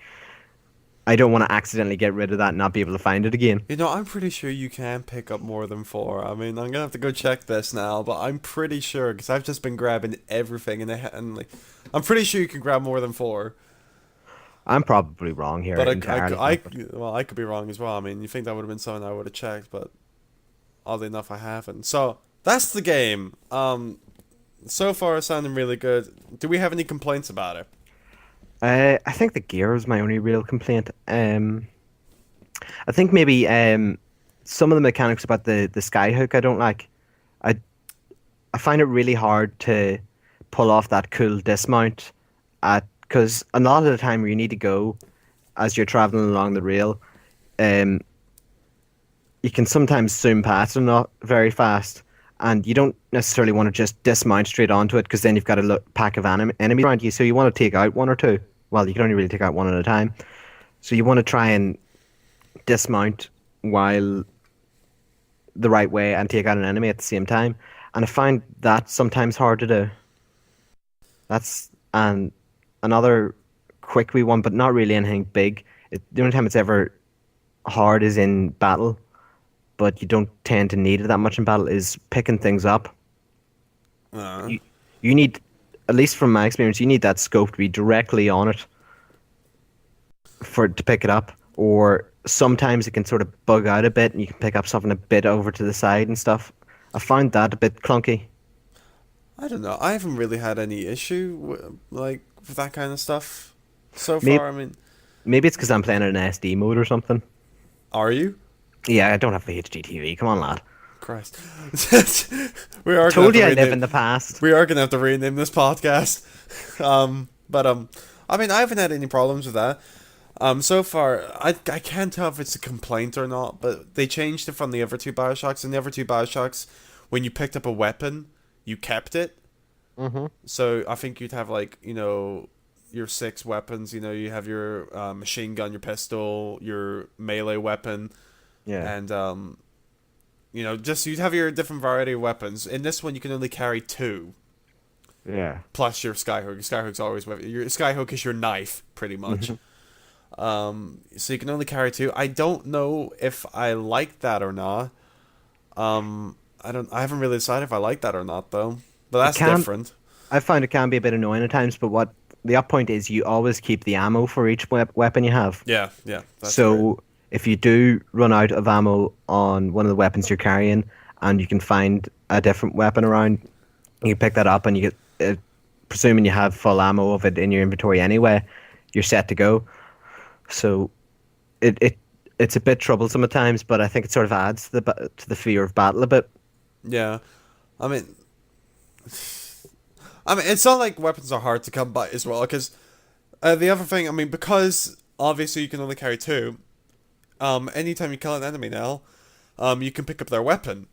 I don't want to accidentally get rid of that and not be able to find it again. I'm pretty sure you can pick up more than 4. I mean, I'm gonna have to go check this now, but I'm pretty sure because I've just been grabbing everything and like, I'm pretty sure you can grab more than 4. I'm probably wrong here But entirely. well, I could be wrong as well. I mean, you think that would have been something I would have checked, but oddly enough, I haven't. So that's the game. So far it's sounding really good. Do we have any complaints about it? I think the gear is my only real complaint. I think maybe some of the mechanics about the skyhook I don't like. I I find it really hard to pull off that cool dismount at because a lot of the time where you need to go as you're traveling along the rail, um, you can sometimes zoom past it not very fast, and you don't necessarily want to just dismount straight onto it because then you've got a pack of enemies around you. So you want to take out one or two. Well, you can only really take out one at a time. So you want to try and dismount while the right way and take out an enemy at the same time. And I find that sometimes hard to do. That's and another quick wee one, but not really anything big. The only time it's ever hard is in battle, but you don't tend to need it that much in battle. Is picking things up. Uh, You you need, at least from my experience, you need that scope to be directly on it for to pick it up. Or sometimes it can sort of bug out a bit, and you can pick up something a bit over to the side and stuff. I found that a bit clunky. I don't know. I haven't really had any issue with that kind of stuff so Maybe, far. I mean, maybe it's because I'm playing in an SD mode or something. are you? Yeah, I don't have the HDTV. Come on, lad. Christ. we are gonna Told have to you I live rename- in the past. We are gonna have to rename this podcast. But I mean, I haven't had any problems with that. So far, I can't tell if it's a complaint or not, but they changed it from the other two Bioshocks. In the other two Bioshocks, when you picked up a weapon, you kept it. Mm-hmm. So I think you'd have your 6 weapons. You have your machine gun, your pistol, your melee weapon, Yeah. and just you'd have your different variety of weapons. In this one, you can only carry 2. Yeah. Plus your skyhook. Your skyhook's always with you. Your skyhook is your knife, pretty much. So you can only carry 2. I don't know if I like that or not. I haven't really decided if I like that or not though. But that's different. I found it can be a bit annoying at times, but what the up point is, you always keep the ammo for each weapon you have. Yeah, yeah. That's So if you do run out of ammo on one of the weapons you're carrying, and you can find a different weapon around, you pick that up, and you get, presuming you have full ammo of it in your inventory anyway, you're set to go. So it's a bit troublesome at times, but I think it sort of adds to the fear of battle a bit. Yeah. I mean, it's not like weapons are hard to come by as well, because the other thing, I mean, because obviously you can only carry 2, anytime you kill an enemy now, you can pick up their weapon.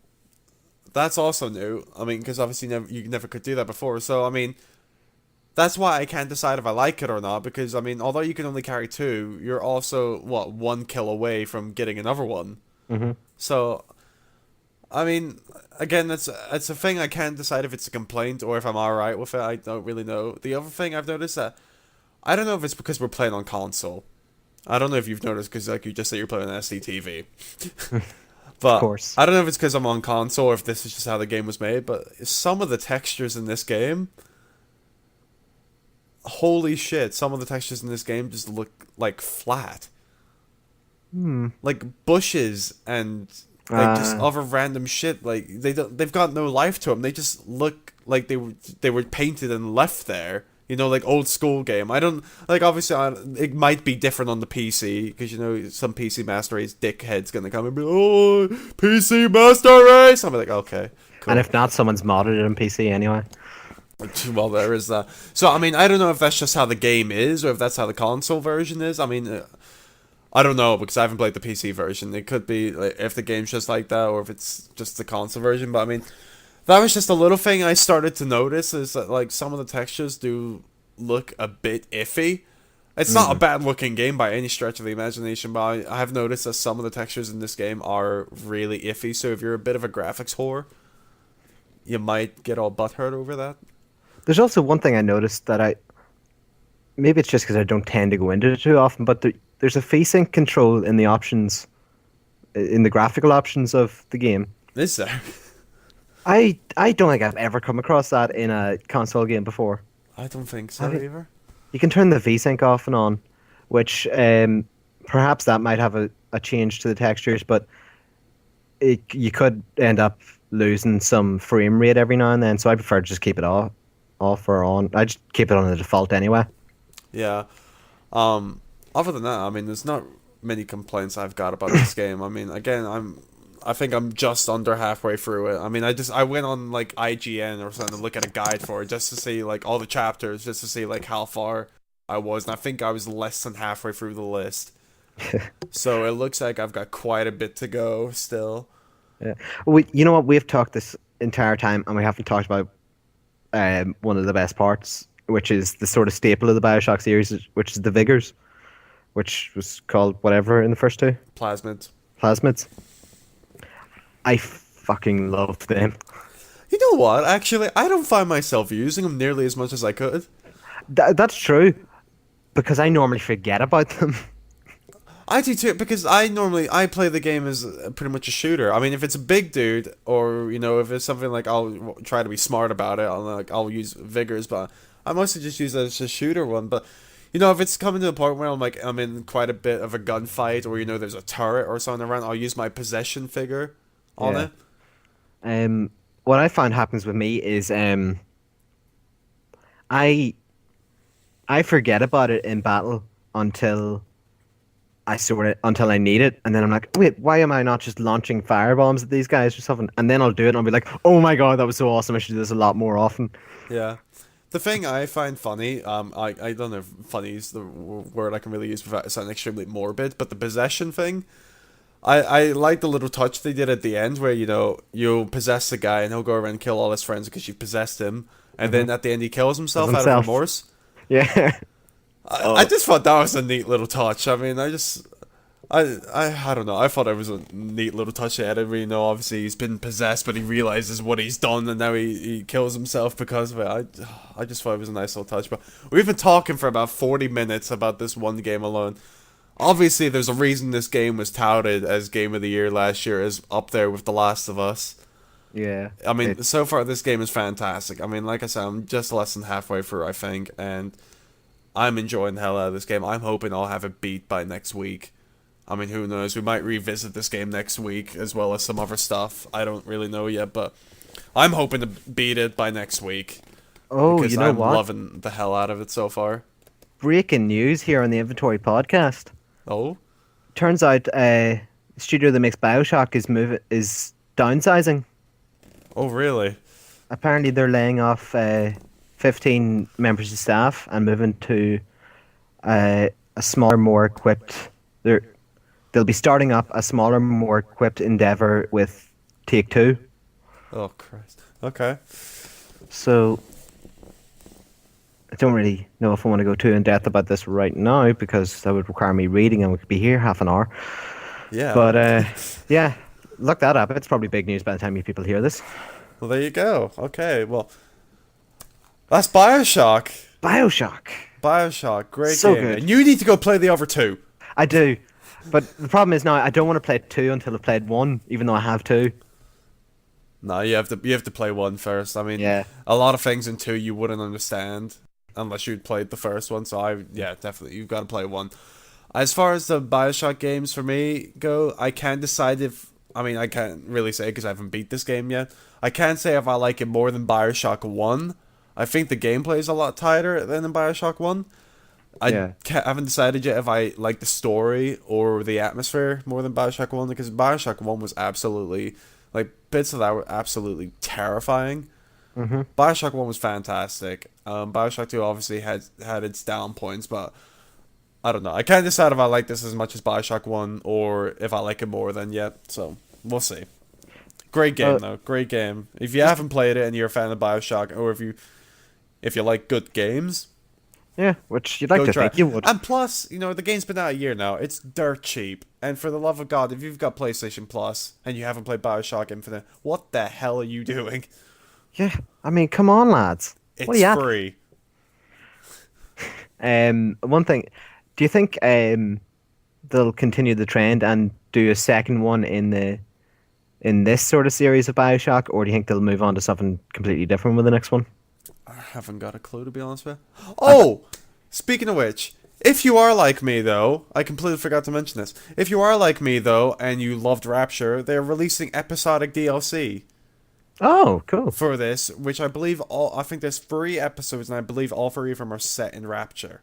That's also new. I mean, because obviously you never could do that before. So, I mean, that's why I can't decide if I like it or not, because, I mean, although you can only carry 2, you're also, 1 kill away from getting another one. Mm-hmm. So, I mean, again, it's a thing I can't decide if it's a complaint or if I'm alright with it. I don't really know. The other thing I've noticed that, I don't know if it's because we're playing on console. I don't know if you've noticed, because like you just said you're playing on SDTV. But Of course. I don't know if it's because I'm on console or if this is just how the game was made, but some of the textures in this game, holy shit, some of the textures in this game just look like flat. Hmm. Like bushes and like just Uh, other random shit. Like they've got no life to them. They just look like they were painted and left there. You know, like old school game. I don't like. Obviously, it might be different on the PC because you know some PC Master Race dickhead's gonna come and be, oh, PC Master Race. I'm like, okay, and cool. if not, someone's modded it on PC anyway. Well, there is that. So I mean, I don't know if that's just how the game is or if that's how the console version is. I mean, I don't know because I haven't played the PC version. It could be like, if the game's just like that or if it's just the console version. But I mean, that was just a little thing I started to notice is that like some of the textures do look a bit iffy. It's not a bad looking game by any stretch of the imagination, but I have noticed that some of the textures in this game are really iffy. So if you're a bit of a graphics whore, you might get all butthurt over that. There's also one thing I noticed that maybe it's just because I don't tend to go into it too often, but there's a FreeSync control in the options, in the graphical options of the game. Is there? I don't think I've ever come across that in a console game before. I don't think so Have you? either. You can turn the VSync off and on, which perhaps that might have a change to the textures, but you could end up losing some frame rate every now and then. So I prefer to just keep it off or on. I just keep it on the default anyway. Yeah. Other than that, I mean, there's not many complaints I've got about this game. I mean, again, I think I'm just under halfway through it. I mean, I went on like IGN or something to look at a guide for it just to see like all the chapters, just to see like how far I was, and I think I was less than halfway through the list. So it looks like I've got quite a bit to go still. Yeah. You know what? We've talked this entire time, and we haven't talked about one of the best parts, which is the sort of staple of the Bioshock series, which is the Vigors, which was called whatever in the first two. Plasmid. Plasmids. I fucking love them. You know what? Actually, I don't find myself using them nearly as much as I could. That's true, because I normally forget about them. I do too, because I play the game as pretty much a shooter. I mean, if it's a big dude, or you know, if it's something like I'll try to be smart about it, I'll use Vigors, but I mostly just use it as a shooter one. But you know, if it's coming to the point where I'm in quite a bit of a gunfight, or you know, there's a turret or something around, I'll use my possession figure on Yeah. it. What I find happens with me is I I forget about it in battle until until I need it, and then I'm like, wait, why am I not just launching firebombs at these guys or something? And then I'll do it, and I'll be like, oh my god, that was so awesome! I should do this a lot more often. Yeah. The thing I find funny, I don't know if funny is the word I can really use without sounding extremely morbid, but the possession thing, I like the little touch they did at the end where, you know, you'll possess the guy and he'll go around and kill all his friends because you possessed him, and then at the end he kills himself out of Himself. remorse. Yeah. I just thought that was a neat little touch. I mean, I don't know. I thought it was a neat little touch. I didn't really know. Obviously, he's been possessed, but he realizes what he's done, and now he kills himself because of it. I just thought it was a nice little touch. But we've been talking for about 40 minutes about this one game alone. Obviously, there's a reason this game was touted as Game of the Year last year, is up there with The Last of Us. Yeah. I mean, so far this game is fantastic. I mean, like I said, I'm just less than halfway through, I think, and I'm enjoying the hell out of this game. I'm hoping I'll have it beat by next week. I mean, who knows? We might revisit this game next week, as well as some other stuff. I don't really know yet, but I'm hoping to beat it by next week. Oh, Because you know I'm what? loving the hell out of it so far. Breaking news here on the Inventory podcast. Oh? Turns out, the studio that makes Bioshock is downsizing. Oh, really? Apparently, they're laying off 15 members of staff and moving to a smaller, more equipped. They'll be starting up a smaller, more equipped endeavor with Take-Two. Oh, Christ. Okay. So I don't really know if I want to go too in depth about this right now because that would require me reading and we could be here half an hour. Yeah. But yeah, look that up. It's probably big news by the time you people hear this. Well, there you go. Okay, well, that's Bioshock. Bioshock. Bioshock, great So game. good. And you need to go play the other two. I do. But the problem is now I don't want to play 2 until I've played 1, even though I have 2. No, you have to play one first. I mean, Yeah. a lot of things in two you wouldn't understand. unless you'd played the first one. So yeah, definitely you've got to play one. As far as the Bioshock games for me go, I can't decide if I can't really say because I haven't beat this game yet. I can't say if I like it more than Bioshock 1. I think the gameplay is a lot tighter than in Bioshock 1. Yeah. Haven't decided yet if I like the story or the atmosphere more than Bioshock 1 because Bioshock 1 was absolutely, like, bits of that were absolutely terrifying. Mm-hmm. Bioshock 1 was fantastic. Bioshock 2 obviously had its down points, but I don't know. I can't decide if I like this as much as Bioshock 1 or if I like it more than yet, so we'll see. Great game, though. Great game. If you haven't played it and you're a fan of Bioshock, or if you like good games, Yeah, which you'd like go to try think it. you would. And plus, the game's been out a year now. It's dirt cheap. And for the love of God, if you've got PlayStation Plus and you haven't played Bioshock Infinite, what the hell are you doing? Yeah, I mean, come on, lads. What are It's you at? free. One thing, do you think they'll continue the trend and do a second one in this sort of series of Bioshock, or do you think they'll move on to something completely different with the next one? I haven't got a clue, to be honest with you. Oh! Speaking of which, if you are like me, though, I completely forgot to mention this. If you are like me, though, and you loved Rapture, they're releasing episodic DLC Oh, cool. for this, which I think there's 3 episodes, and I believe all 3 of them are set in Rapture.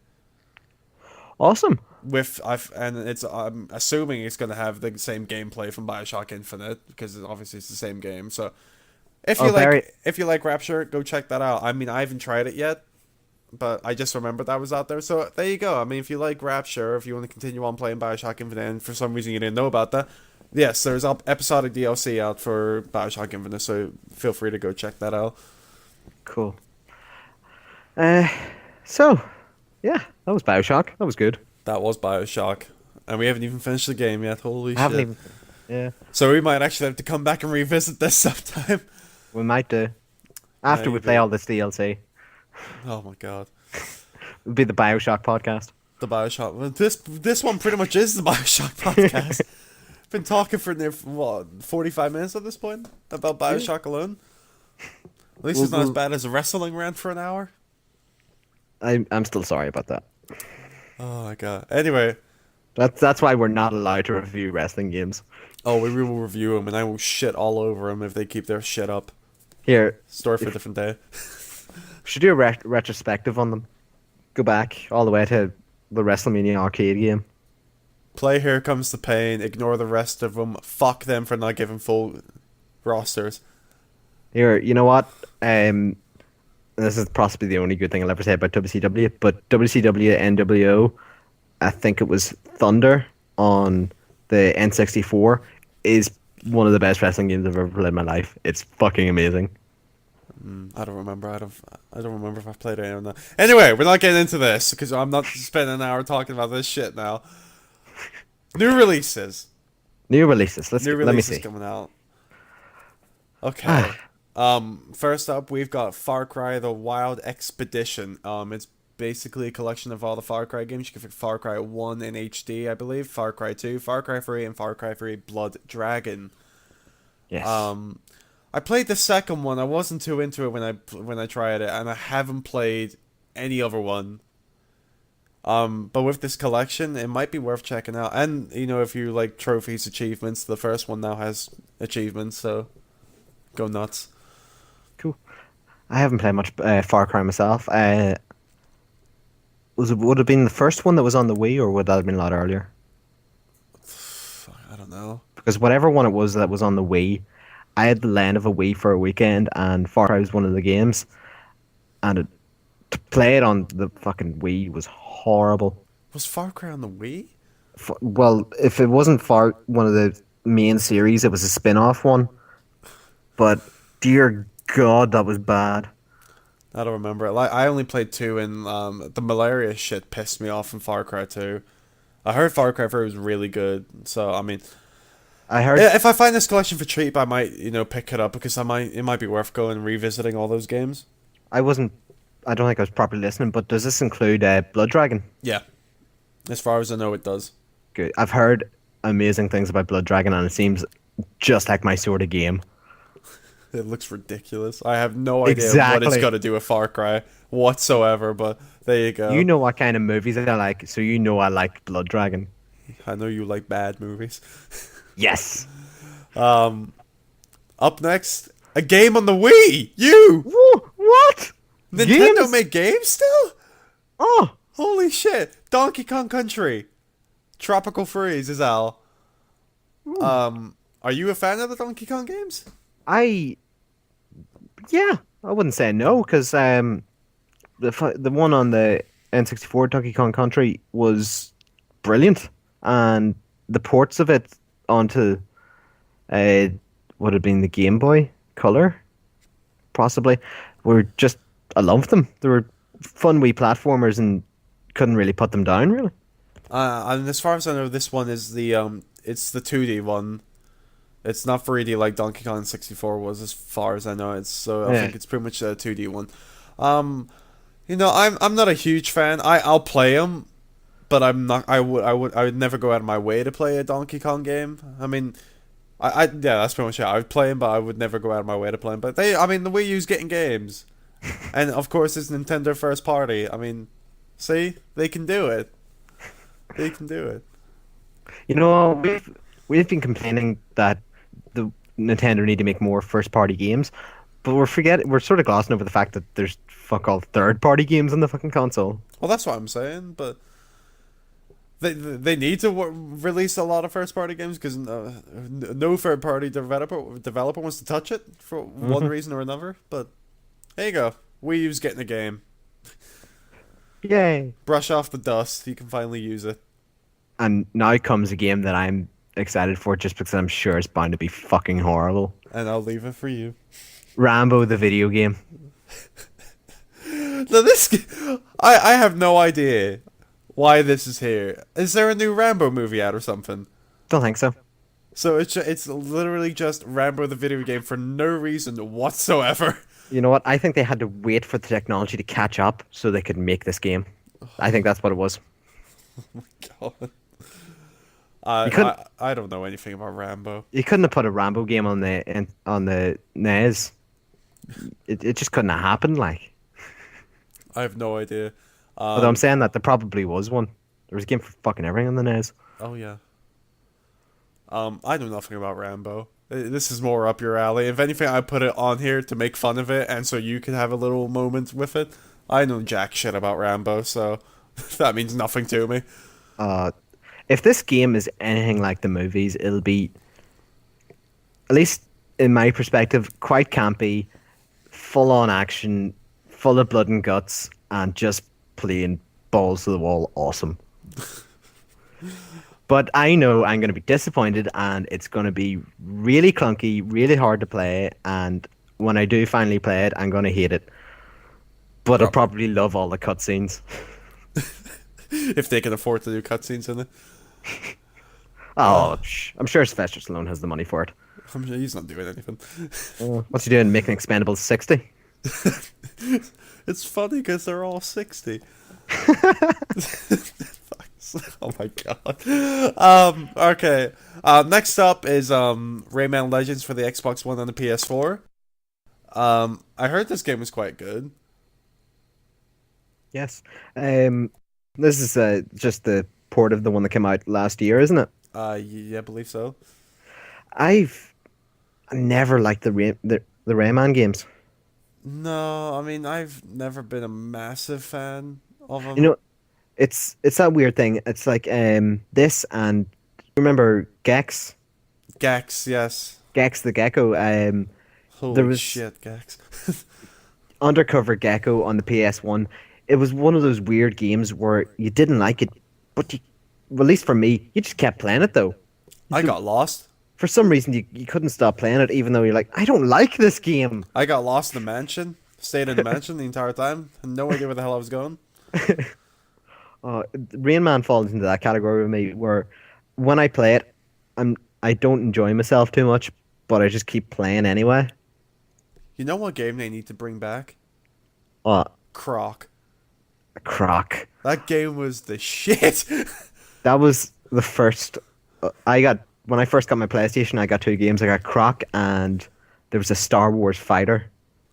Awesome. I'm assuming it's going to have the same gameplay from Bioshock Infinite, because obviously it's the same game, so... If you like Rapture, go check that out. I mean, I haven't tried it yet, but I just remembered that was out there. So there you go. I mean, if you like Rapture, if you want to continue on playing Bioshock Infinite, and for some reason you didn't know about that, yes, there's episodic DLC out for Bioshock Infinite. So feel free to go check that out. Cool. Uh, so, yeah, that was Bioshock. That was good. That was Bioshock, and we haven't even finished the game yet. Holy shit! I haven't even. Yeah, So we might actually have to come back and revisit this sometime. we might do. After we play Maybe. all this DLC, Oh my god. it'll be the Bioshock podcast. The Bioshock. Well, this one pretty much is the Bioshock podcast. Been talking for near 45 minutes at this point about Bioshock alone. At least it's not as bad as a wrestling rant for an hour. I'm still sorry about that. Oh my god. Anyway, That's why we're not allowed to review wrestling games. we will review them, and I will shit all over them if they keep their shit up. Here, Story for a different day. we should do a retrospective on them. Go back all the way to the WrestleMania arcade game. Play Here Comes the Pain. Ignore the rest of them. Fuck them for not giving full rosters. Here, you know what? This is possibly the only good thing I'll ever say about WCW, but WCW NWO, I think it was Thunder on the N64, is one of the best wrestling games I've ever played in my life. It's fucking amazing. I don't remember. I don't remember if I've played any or not. Anyway, we're not getting into this because I'm not spending an hour talking about this shit now. New releases. New releases. New Let me releases see. coming out. Okay. First up, we've got Far Cry: The Wild Expedition. It's basically a collection of all the Far Cry games. You can pick Far Cry 1 in HD, I believe, Far Cry 2, Far Cry 3, and Far Cry 3 Blood Dragon. Yes. I played the second one. I wasn't too into it when I tried it, and I haven't played any other one. But with this collection, it might be worth checking out. And if you like trophies, achievements, the first one now has achievements, so go nuts. Cool. I haven't played much Far Cry myself. Would it have been the first one that was on the Wii, or would that have been a lot earlier? I don't know. Because whatever one it was that was on the Wii, I had the land of a Wii for a weekend, and Far Cry was one of the games. And to play it on the fucking Wii was horrible. Was Far Cry on the Wii? Well, if it wasn't one of the main series, it was a spin-off one. But dear God, that was bad. I don't remember it. Like, I only played 2, and the malaria shit pissed me off in Far Cry 2. I heard Far Cry 3 was really good, so I mean, I heard if I find this collection for cheap, I might pick it up because it might be worth going and revisiting all those games. I don't think I was properly listening, but does this include Blood Dragon? Yeah, as far as I know, it does. Good. I've heard amazing things about Blood Dragon, and it seems just like my sort of game. It looks ridiculous. I have no idea what it's Exactly. got to do with Far Cry whatsoever, but there you You go. know what kind of movies I like, so you know I like Blood Dragon. I know you like bad movies. Yes. Um, Up next, a game on the Wii. You What? Nintendo Games? make games still? Oh, Holy shit! Donkey Kong Country, Tropical Freeze is Al. ooh. Are you a fan of the Donkey Kong games? I yeah, I wouldn't say no because the one on the N64 Donkey Kong Country was brilliant, and the ports of it onto uh would have been the Game Boy Color possibly were just I loved them. They were fun wee platformers and couldn't really put them down really. And as far as I know, this one is it's the 2D one. It's not 3D like Donkey Kong 64 was, as far as I know. It's so I Yeah. think it's pretty much a 2D one. Um, I'm not a huge fan. I'll play them, but I'm not. I would never go out of my way to play a Donkey Kong game. I mean, yeah, that's pretty much it. I would play them, but I would never go out of my way to play them. But I mean, the Wii U's getting games, and of course, it's Nintendo first party. I mean, see, they can do it. They can do it. You know, we've been complaining that the Nintendo need to make more first party games, but we're sort of glossing over the fact that there's fuck all third party games on the fucking console. Well, that's what I'm saying, but they need to release a lot of first party games because no third party developer wants to touch it for one Hmm. reason or another. But there you go, Wii U's getting a game. Yay! Brush off the dust. You can finally use it, And now comes a game that I'm excited for just because I'm sure it's bound to be fucking horrible. and I'll leave it for you. Rambo the video game. Now this, I have no idea why this is here. Is there a new Rambo movie out or something? Don't think so. So it's literally just Rambo the video game for no reason whatsoever. You know what? I think they had to wait for the technology to catch up so they could make this game. I think that's what it was. God. You couldn't I don't know anything about Rambo. you couldn't have put a Rambo game on the NES. It just couldn't have happened like. I have no idea. Although I'm saying that there probably was one. There was a game for fucking everything on the NES. Oh yeah. I know nothing about Rambo. This is more up your alley. If anything, I put it on here to make fun of it, and so you can have a little moment with it. I know jack shit about Rambo, so that means nothing to me. Uh, if this game is anything like the movies, it'll be, at least in my perspective, quite campy, full on action, full of blood and guts, and just plain balls to the wall awesome. But I know I'm going to be disappointed, and it's going to be really clunky, really hard to play, and when I do finally play it, I'm going to hate it. But I'll Probably. probably love all the cutscenes. If they can afford to do cutscenes in it. Oh, I'm sure Sylvester Stallone has the money for it. I'm sure he's not doing anything. What's he doing? Making Expendables 60? It's funny because they're all 60. Oh my god. Okay. Next up is Rayman Legends for the Xbox One and the PS4. I heard this game was quite good. Yes. This is just the port of the one that came out last year, isn't it? Yeah, I believe so. I've never liked the Rayman games. No, I mean I've never been a massive fan of You them. know, it's that weird thing. It's like this and remember Gex, Gex, yes. Gex the Gecko. There Holy was shit, Gex. Undercover Gecko on the PS1. It was one of those weird games where you didn't like it, but well, at least for me, you just kept playing it though. I got lost. For some reason, you couldn't stop playing it, even though you're like, I don't like this game. I got lost in the mansion. Stayed in the mansion the entire time. Had no idea where the hell I was going. Rain Man falls into that category with me, where when I play it, I don't enjoy myself too much, but I just keep playing anyway. You know what game they need to bring back? Uh, Croc. Croc. That game was the shit. That was the first. I got when I first got my PlayStation. I got two games. I got Croc and there was a Star Wars fighter,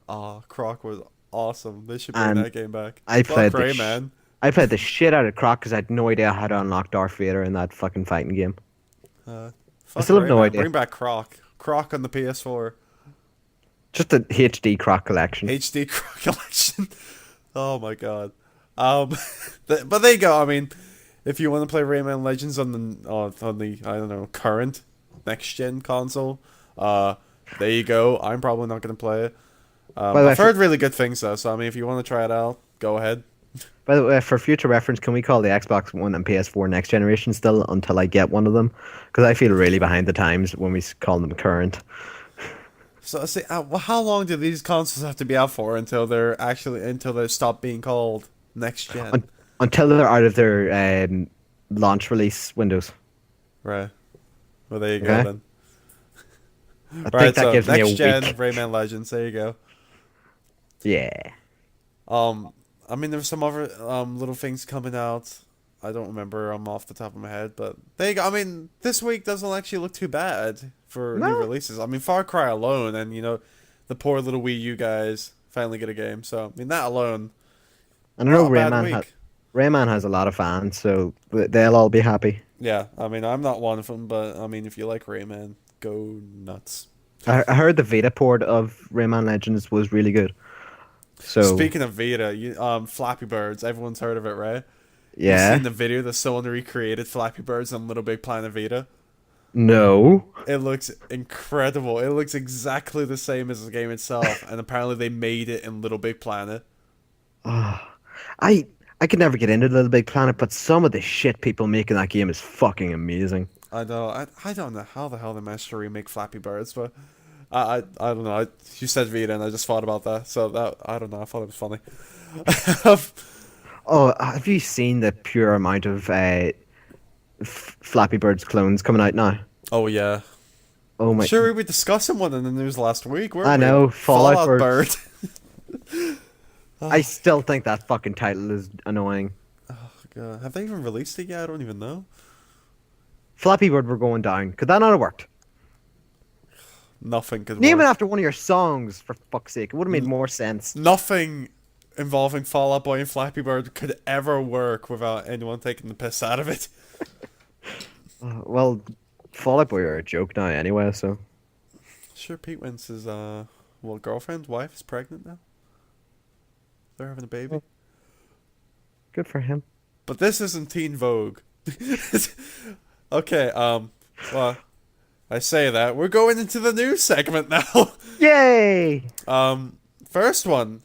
Oh, Croc was awesome. They should bring and that game back. I Fuck played Rayman. I played the shit out of Croc because I had no idea how to unlock Darth Vader in that fucking fighting game. Uh, I Fuck still have no Rayman. idea. Bring back Croc. Croc on the PS4. Just a HD Croc collection. HD Croc collection. Oh my god. Um, but there you go. I mean, if you want to play Rayman Legends on the I don't know current next gen console, there you go. I'm probably not gonna play it. By the way, I've heard really good things though, so I mean, if you want to try it out, go ahead. for future reference, can we call the Xbox One and PS4 next generation still until I get one of them? Because I feel really behind the times when we call them current. So see, well, how long do these consoles have to be out for until they stop being called next gen? Until they're out of their launch release windows. Right. Well, there you go Okay? then. I Right. think that So gives me a next gen week. Rayman Legends. There you go. Yeah. I mean, there's some other little things coming out. I don't remember them off the top of my head, but there you go. I mean, this week doesn't actually look too bad for new No. releases. I mean, Far Cry alone, and the poor little Wii U guys finally get a game. So I mean, that alone, And I know not a bad week. Rayman has a lot of fans, so they'll all be happy. Yeah, I mean, I'm not one of them, but I mean, if you like Rayman, go nuts. I heard the Vita port of Rayman Legends was really good. So Speaking of Vita, Flappy Birds, everyone's heard of it, right? You've yeah. seen the video that someone recreated Flappy Birds on Little Big Planet Vita. No. It looks incredible. It looks exactly the same as the game itself, and apparently they made it in Little Big Planet. Ah, I could never get into Little Big Planet, but some of the shit people make in that game is fucking amazing. I know. I don't know how the hell they managed to remake Flappy Birds, but I don't know. You said Vita, and I just thought about that. So that I don't know. I thought it was funny. Oh, have you seen the pure amount of Flappy Bird's clones coming out now? Oh yeah. Oh my! Sure, we were discussing one in the news last week, weren't I we? know, Fallout Bird. Bird. I still think that fucking title is annoying. Oh god, have they even released it yet? I don't even know. Flappy Bird were going down. Could that not have worked? Nothing could Name it work. after one of your songs, for fuck's sake. It would have made more sense. Nothing involving Fall Out Boy and Flappy Bird could ever work without anyone taking the piss out of it. Well, Fall Out Boy are a joke now anyway, so. Sure, Pete Wence's girlfriend, wife is pregnant now. They're having a baby. Good for him. But this isn't Teen Vogue. Okay, well, I say that. We're going into the news segment now. Yay! First one.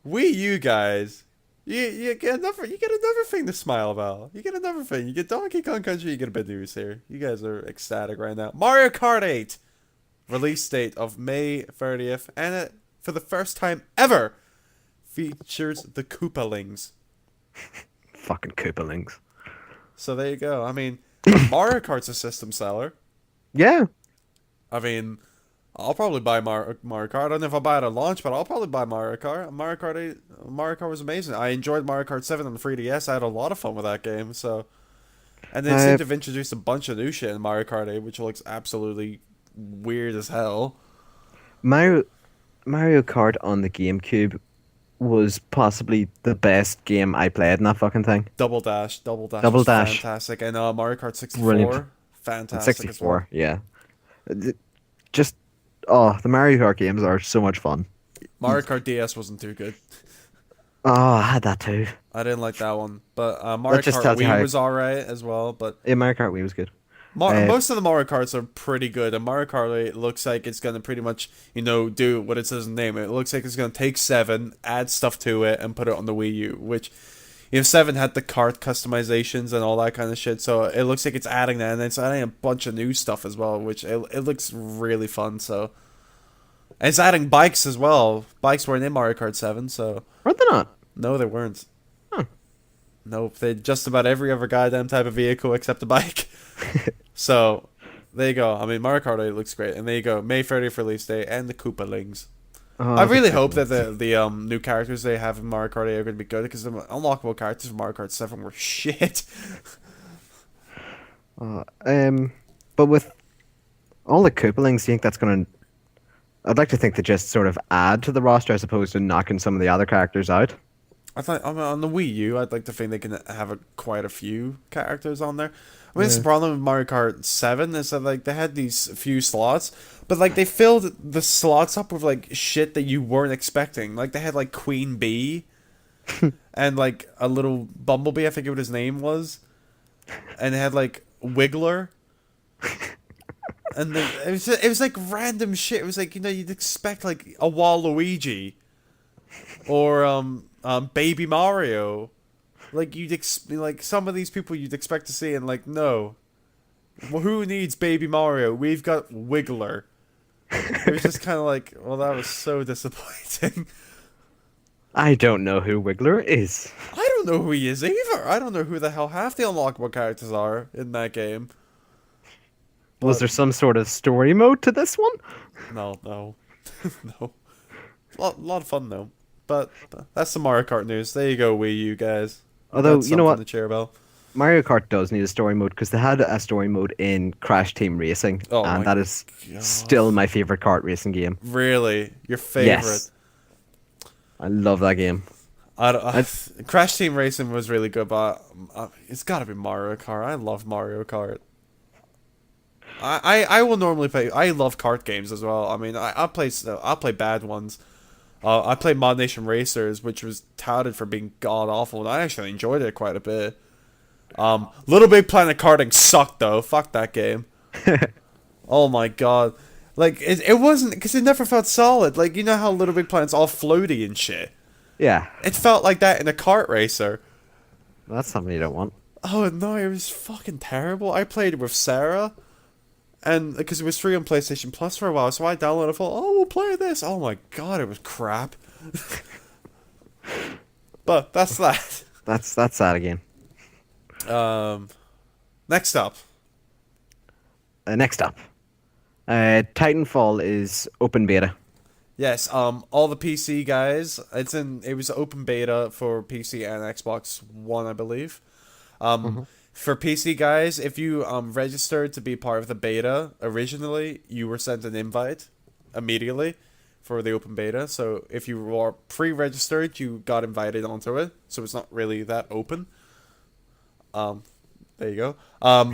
Wii U guys. You get another thing to smile about. You get another thing. You get Donkey Kong Country, you get a bit of news here. You guys are ecstatic right now. Mario Kart 8. Release date of May 30th, and it, for the first time ever, features the Koopalings. Fucking Koopalings. So there you go. I mean, Mario Kart's a system seller. Yeah. I mean, I'll probably buy Mario Kart. I don't know if I'll buy it at launch, but I'll probably buy Mario Kart. Mario Kart was amazing. I enjoyed Mario Kart 7 on the 3DS. I had a lot of fun with that game. So, and they seem to have introduced a bunch of new shit in Mario Kart 8, which looks absolutely weird as hell. Mario Kart on the GameCube was possibly the best game I played in that fucking thing. Double Dash Double was Dash. fantastic, and Mario Kart 64, Brilliant. fantastic as well. 64, yeah. Just, the Mario Kart games are so much fun. Mario Kart DS wasn't too good. Oh, I had that too. I didn't like that one, but Mario just Kart tells you Wii how- was alright as well. But Yeah, Mario Kart Wii was good. most of the Mario Karts are pretty good, and Mario Kart 8 looks like it's gonna pretty much, do what it says in the name. It looks like it's gonna take 7, add stuff to it, and put it on the Wii U. Which, 7 had the kart customizations and all that kind of shit, so it looks like it's adding that, and it's adding a bunch of new stuff as well, which it looks really fun. So, and it's adding bikes as well. Bikes weren't in Mario Kart 7, so Were they not? no, they weren't. Huh. Nope, they had just about every other goddamn type of vehicle except a bike. So, there you go. I mean, Mario Kart 8 looks great. And there you go. May 30th release day and the Koopalings. Oh, I really the hope that Koopalings. the new characters they have in Mario Kart 8 are going to be good, because the unlockable characters from Mario Kart 7 were shit. But with All the Koopalings, do you think that's going to... I'd like to think they just sort of add to the roster as opposed to knocking some of the other characters out. I thought on the Wii U, I'd like to think they can have quite a few characters on there. I mean, it's the Yeah. problem with Mario Kart 7 is that like they had these few slots, but like they filled the slots up with like shit that you weren't expecting. Like they had like Queen Bee and like a little Bumblebee, I forget what his name was, and they had like Wiggler, and then it was like random shit. It was like you'd expect like a Waluigi or Baby Mario. Like like some of these people you'd expect to see, and like no, well, who needs Baby Mario? We've got Wiggler. It was just kind of like, well, that was so disappointing. I don't know who Wiggler is. I don't know who he is either. I don't know who the hell half the unlockable characters are in that game. Was But there some sort of story mode to this one? no, no, no. Lot of fun though. But that's the Mario Kart news. There you go, Wii U guys. Although, That's you know something what? to cheer about. Mario Kart does need a story mode because they had a story mode in Crash Team Racing, Oh and my that is god. still my favorite kart racing game. Really? Your favorite? Yes, I love that game. Crash Team Racing was really good, but it's got to be Mario Kart. I love Mario Kart. I will normally play. I love kart games as well. I mean, I'll play bad ones. I played Mod Nation Racers, which was touted for being god awful, and I actually enjoyed it quite a bit. Little Big Planet karting sucked though. Fuck that game. Oh my god. Like it wasn't because it never felt solid. Like you know how Little Big Planet's all floaty and shit. Yeah, It felt like that in a kart racer. that's something you don't want. Oh no, it was fucking terrible. I played with Sarah, and because it was free on PlayStation Plus for a while, so I downloaded it. Oh, we'll play this. Oh my god, it was crap. But that's that. That's sad again. Um, next up, Next up, Titanfall is open beta. yes. All the PC guys. It was open beta for PC and Xbox One, I believe. Mm-hmm. For PC guys, if you registered to be part of the beta originally, you were sent an invite immediately for the open beta. So if you were pre-registered, you got invited onto it. So it's not really that open. Um, there you go.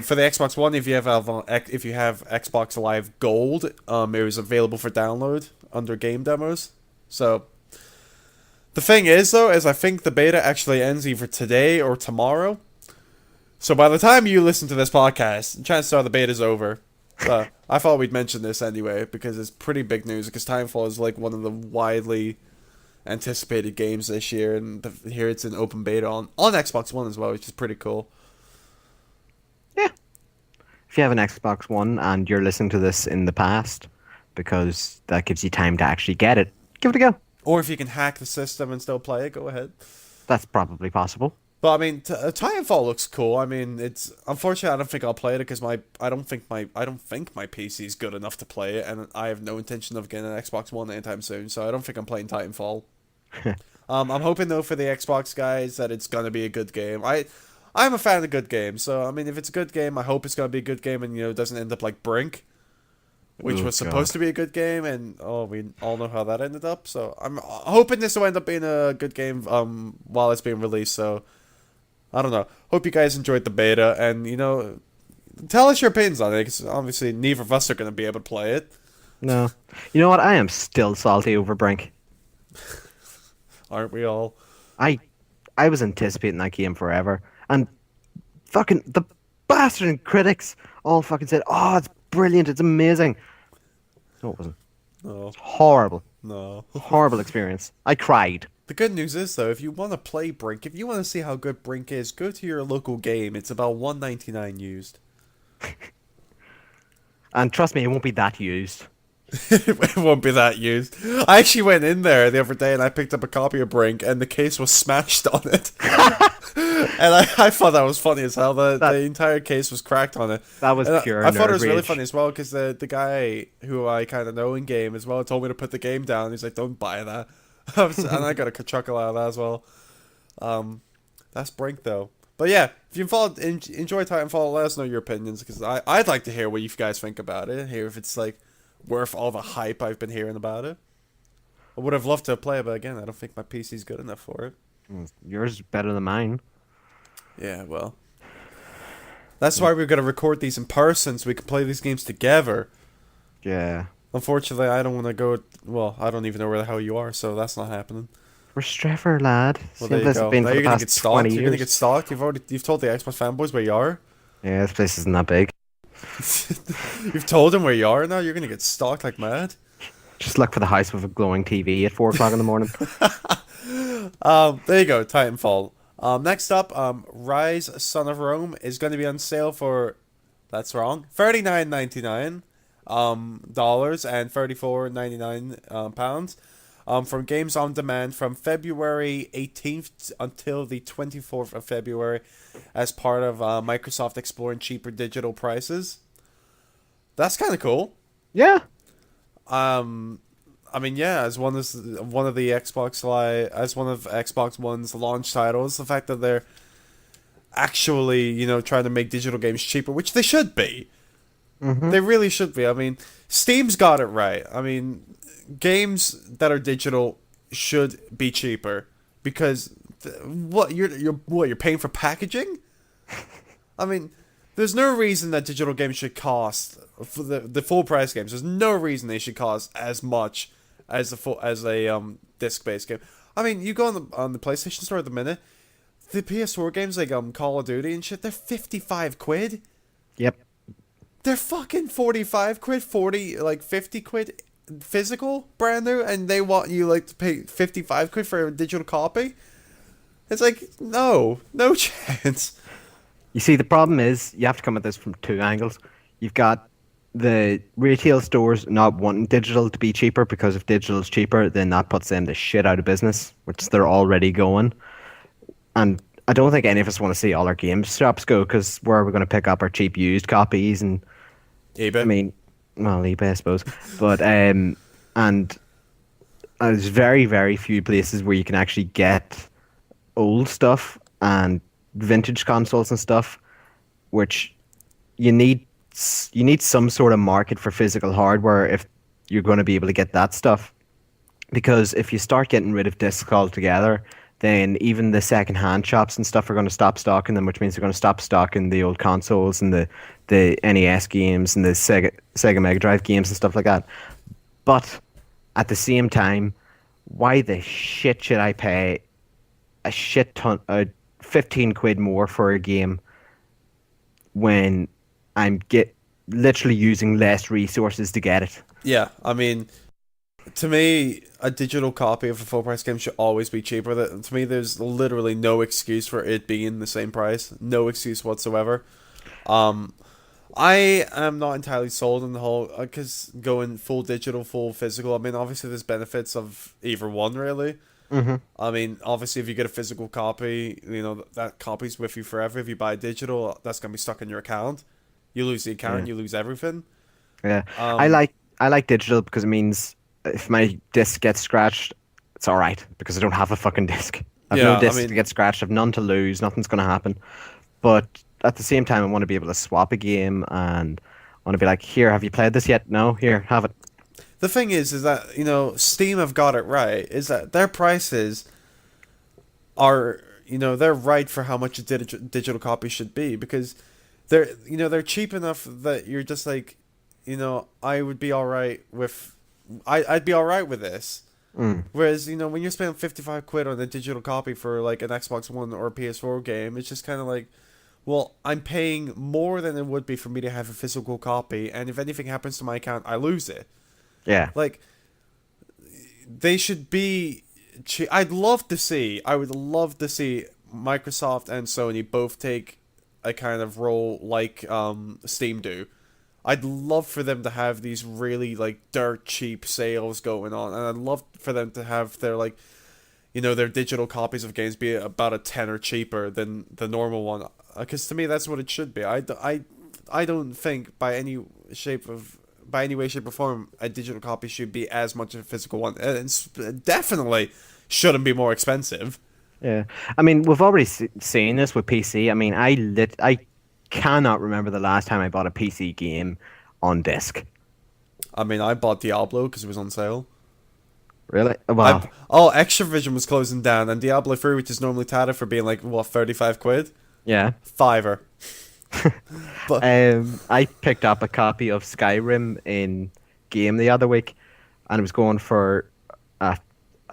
For the Xbox One, if you have Xbox Live Gold, it was available for download under game demos. So the thing is, though, is I think the beta actually ends either today or tomorrow. So by the time you listen to this podcast, chances are the beta's over. But I thought we'd mention this anyway because it's pretty big news. Because Titanfall is like one of the widely anticipated games this year, and here it's in open beta on Xbox One as well, which is pretty cool. Yeah. If you have an Xbox One and you're listening to this in the past, because that gives you time to actually get it, give it a go. Or if you can hack the system and still play it, go ahead. That's probably possible. But I mean, Titanfall looks cool. I mean, it's unfortunately I don't think I'll play it because I don't think my PC is good enough to play it, and I have no intention of getting an Xbox One anytime soon. So I don't think I'm playing Titanfall. I'm hoping though for the Xbox guys that it's gonna be a good game. I'm a fan of good games, so I mean, if it's a good game, I hope it's gonna be a good game, and it doesn't end up like Brink, which Oh, was God. supposed to be a good game, and we all know how that ended up. So I'm hoping this will end up being a good game while it's being released. So I don't know. Hope you guys enjoyed the beta, and tell us your opinions on it, because obviously neither of us are going to be able to play it, No. You know what? I am still salty over Brink. aren't we all? I I was anticipating that game forever, and fucking the bastard and critics all fucking said, "Oh, it's brilliant, it's amazing." No, it wasn't. No, Horrible, no. horrible experience. I cried. The good news is though, if you want to play Brink, if you want to see how good Brink is, go to your local game. It's about $1.99 used. And trust me, it won't be that used. It won't be that used. I actually went in there the other day and I picked up a copy of Brink, and the case was smashed on it. And I thought that was funny as hell. The entire case was cracked on it. That was And pure I thought it was nerd really rage. funny as well because the guy who I kind of know in game as well told me to put the game down. He's like, "Don't buy that," and I got a chuckle out of that as well. That's Brink though. But yeah, if you enjoy Titanfall, let us know your opinions because I'd like to hear what you guys think about it. Hear if it's like worth all the hype I've been hearing about it. I would have loved to play it, but again, I don't think my PC's good enough for it. Yours is better than mine. Yeah, well, that's why we're gonna record these in person so we can play these games together. Yeah. Unfortunately, I don't want to go. Well, I don't even know where the hell you are, so that's not happening. We're Streffer, lad. Well, Same there you place it's go. been Now for the you're gonna get past 20 stalked. You're gonna get years. stalked. You've told the Xbox fanboys where you are. Yeah, this place isn't that big. You've told them where you are now. You're gonna get stalked like mad. Just look for the house with a glowing TV at 4 o'clock in the morning. There you go, Titanfall. Next up, Ryse Son of Rome is going to be on sale for, that's wrong, $39.99 dollars and £34.99 pounds. From Games on Demand from February 18th until the 24th of February, as part of Microsoft exploring cheaper digital prices. That's kind of cool. Yeah. I mean, yeah, as one of the as one of Xbox One's launch titles, the fact that they're actually, trying to make digital games cheaper, which they should be. Mm-hmm. They really should be. I mean, Steam's got it right. I mean, games that are digital should be cheaper because you're paying for packaging? I mean, there's no reason that digital games should cost for the full price games. There's no reason they should cost as much as a disc-based game. I mean, you go on the PlayStation Store at the minute, the PS4 games like Call of Duty and shit, they're 55 quid. Yep. They're fucking 45 quid, 50 quid physical, brand new, and they want you like to pay 55 quid for a digital copy? It's like, no chance. You see, the problem is you have to come at this from two angles. You've got the retail stores not wanting digital to be cheaper because if digital is cheaper, then that puts them the shit out of business, which they're already going. And I don't think any of us want to see all our game shops go because where are we going to pick up our cheap used copies? And eBay. I mean, well, eBay, I suppose. But and there's very, very few places where you can actually get old stuff and vintage consoles and stuff, which you need some sort of market for physical hardware if you're going to be able to get that stuff. Because if you start getting rid of discs altogether, then even the second-hand shops and stuff are going to stop stocking them, which means they're going to stop stocking the old consoles and the NES games and the Sega Mega Drive games and stuff like that. But at the same time, why the shit should I pay a shit ton, 15 quid more for a game when I'm literally using less resources to get it? Yeah, I mean, to me, a digital copy of a full price game should always be cheaper. To me, there's literally no excuse for it being the same price. No excuse whatsoever. I am not entirely sold on the whole, because going full digital, full physical, I mean, obviously there's benefits of either one, really. Mm-hmm. I mean, obviously if you get a physical copy, that copy's with you forever. If you buy digital, that's going to be stuck in your account. You lose the account, you lose everything. Yeah, I like digital because it means if my disc gets scratched, it's all right because I don't have a fucking disc. I've no disc to get scratched. I've none to lose. Nothing's going to happen. But at the same time, I want to be able to swap a game and I want to be like, here, have you played this yet? No, here, have it. The thing is that Steam have got it right. Is that their prices are they're right for how much a digital copy should be because they're cheap enough that you're just like, I would be all right with. I'd be all right with this. Whereas, when you're spending 55 quid on a digital copy for like an Xbox One or a PS4 game, it's just kind of like, well, I'm paying more than it would be for me to have a physical copy, and if anything happens to my account, I lose it. Yeah. Like, they should be. I would love to see Microsoft and Sony both take a kind of role like Steam do. I'd love for them to have these really like dirt cheap sales going on, and I'd love for them to have their their digital copies of games be about a tenner cheaper than the normal one. Because to me, that's what it should be. I don't think by any way, shape, or form a digital copy should be as much as a physical one. And it definitely shouldn't be more expensive. Yeah. I mean, we've already seen this with PC. I mean, I cannot remember the last time I bought a PC game on disc. I mean, I bought Diablo because it was on sale. Really? Well, Extravision was closing down, and Diablo 3, which is normally touted for being like what 35 quid, yeah. fiver. But I picked up a copy of Skyrim in game the other week, and it was going for, I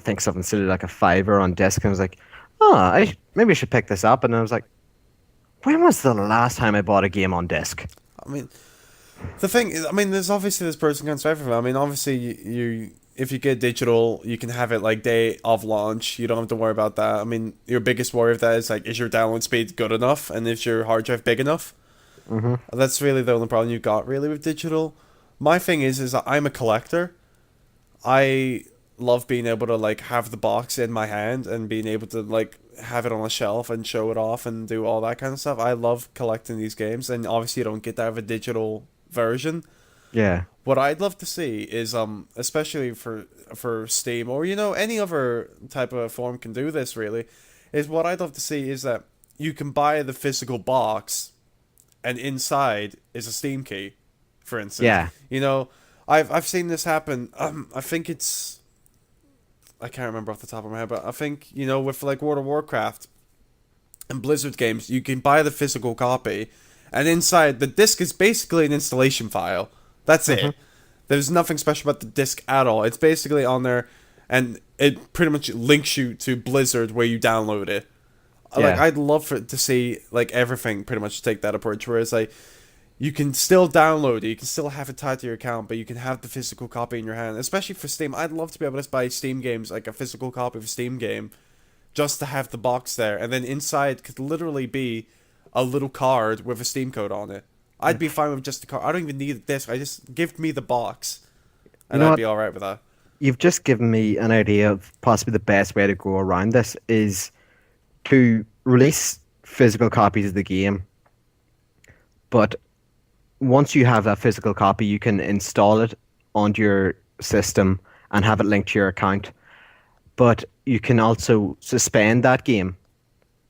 think something silly like a fiver on disc. And I was like, oh, maybe I should pick this up. And I was like, when was the last time I bought a game on disc? I mean, the thing is, I mean, there's pros and cons to everything. I mean, obviously, you if you get digital, you can have it like day of launch. You don't have to worry about that. I mean, your biggest worry of that is like, is your download speed good enough, and is your hard drive big enough? Hmm. That's really the only problem you got really with digital. My thing is that I'm a collector. I love being able to like have the box in my hand and being able to like have it on a shelf and show it off and do all that kind of stuff. I love collecting these games, and obviously you don't get that of a digital version. Yeah. What I'd love to see is especially for Steam or any other type of form can do this really, is what I'd love to see is that you can buy the physical box and inside is a Steam key, for instance. Yeah. You know, I've seen this happen. I think I can't remember off the top of my head, but I think with like World of Warcraft and Blizzard games, you can buy the physical copy, and inside the disc is basically an installation file. That's Hmm. it. There's nothing special about the disc at all. It's basically on there, and it pretty much links you to Blizzard where you download it. Like Yeah. I'd love to see like everything pretty much take that approach, where it's like you can still download it, you can still have it tied to your account, but you can have the physical copy in your hand. Especially for Steam, I'd love to be able to buy Steam games like a physical copy of a Steam game, just to have the box there, and then inside could literally be a little card with a Steam code on it. I'd be fine with just the card. I don't even need a disc. I just give me the box, You and know I'd what? be all right with that. You've just given me an idea of possibly the best way to go around this is to release physical copies of the game, but once you have a physical copy, you can install it onto your system and have it linked to your account. But you can also suspend that game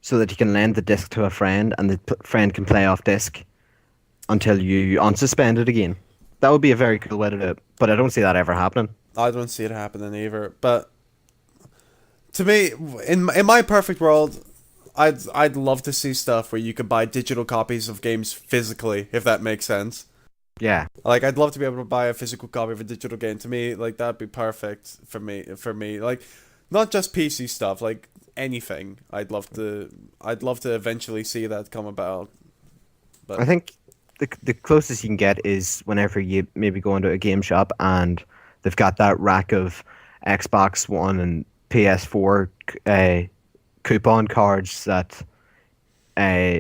so that you can lend the disc to a friend and the friend can play off disc until you unsuspend it again. That would be a very cool way to do it, but I don't see that ever happening. I don't see it happening either. But to me, in my perfect world, I'd love to see stuff where you could buy digital copies of games physically, if that makes sense. Yeah. Like I'd love to be able to buy a physical copy of a digital game. To me, like that'd be perfect for me. For me, like not just PC stuff, like anything. I'd love to eventually see that come about. I But think the closest you can get is whenever you maybe go into a game shop and they've got that rack of Xbox One and PS4 coupon cards that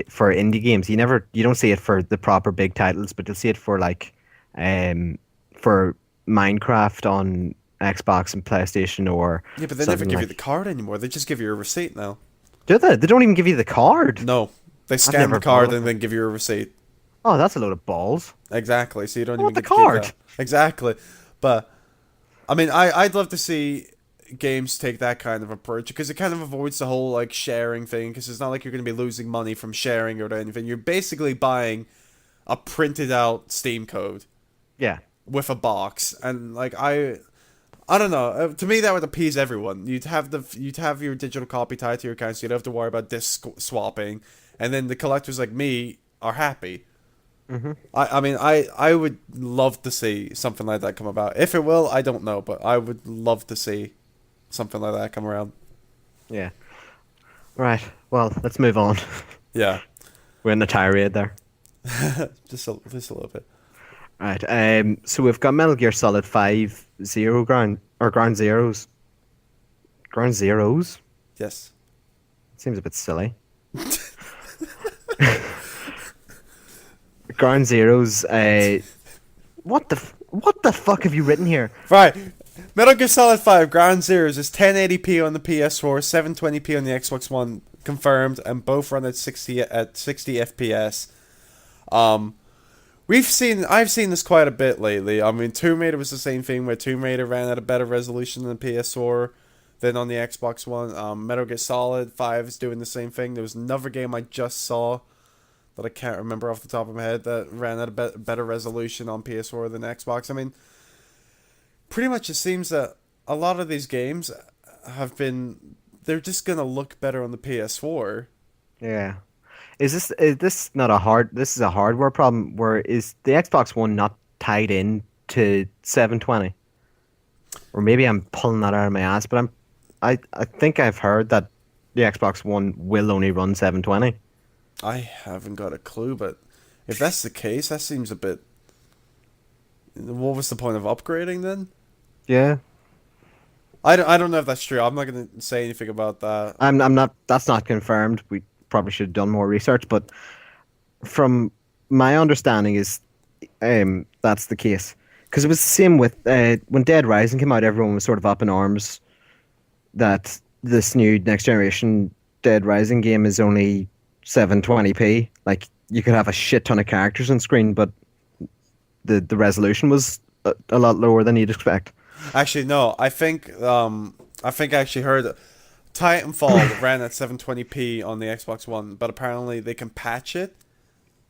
for indie games. You don't see it for the proper big titles, but you'll see it for like for Minecraft on Xbox and PlayStation or yeah, but they never something give you the like. card anymore. They just give you a receipt now. Do they? They don't even give you the card. No, they I've scan the never card bothered. and then give you a receipt. Oh, that's a load of balls. Exactly. So you don't I even want the get to keep card. that. Exactly. But I mean, I'd love to see games take that kind of approach because it kind of avoids the whole like sharing thing because it's not like you're going to be losing money from sharing or anything. You're basically buying a printed out Steam code Yeah. with a box, and like I don't know. To me, that would appease everyone. You'd have your digital copy tied to your account, so you don't have to worry about disc swapping, and then the collectors like me are happy. Hmm. I mean, I would love to see something like that come about. If it will, I don't know, but I would love to see something like that come around. Yeah. Right. Well, let's move on. Yeah, We're in the tirade there. just a little bit. Right. So we've got Metal Gear Solid 5 Zero Ground or Ground Zeroes. Ground Zeroes? Yes. Seems a bit silly. Ground Zeroes. What the fuck have you written here? Right. Metal Gear Solid 5 Ground Zeroes is 1080p on the PS4, 720p on the Xbox One, confirmed, and both run at 60 FPS. Um, I've seen this quite a bit lately. I mean, Tomb Raider was the same thing, where Tomb Raider ran at a better resolution than the PS4. than on the Xbox One. Metal Gear Solid 5 is doing the same thing. There was another game I just saw that I can't remember off the top of my head that ran at a better resolution on PS4 than Xbox. I mean, pretty much it seems that a lot of these games they're just gonna look better on the PS4. Yeah. Is this not a hard? This is a hardware problem. Where is the Xbox One not tied in to 720? Or maybe I'm pulling that out of my ass, but I think I've heard that the Xbox One will only run 720. I haven't got a clue, but if that's the case, that seems a bit. What was the point of upgrading then? Yeah. I don't know if that's true. I'm not gonna say anything about that. I'm not. That's not confirmed. We probably should have done more research, but from my understanding is that's the case because it was the same with when Dead Rising came out. Everyone was sort of up in arms that this new next generation Dead Rising game is only 720p. Like you could have a shit ton of characters on screen, but the resolution was a lot lower than you'd expect. Actually, no. I actually heard Titanfall ran at 720p on the Xbox One, but apparently they can patch it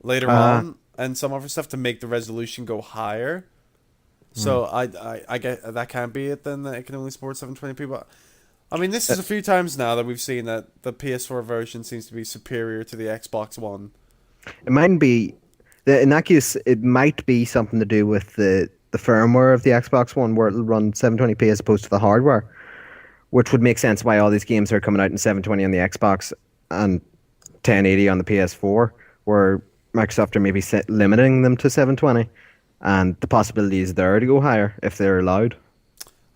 later on and some other stuff to make the resolution go higher. So I get that can't be it then. That it can only support 720p. But I mean, this is a few times now that we've seen that the PS4 version seems to be superior to the Xbox One. It might be in that case. It might be something to do with the firmware of the Xbox One, where it'll run 720p as opposed to the hardware, which would make sense why all these games are coming out in 720 on the Xbox and 1080 on the PS4, where Microsoft are maybe limiting them to 720, and the possibility is there to go higher if they're allowed.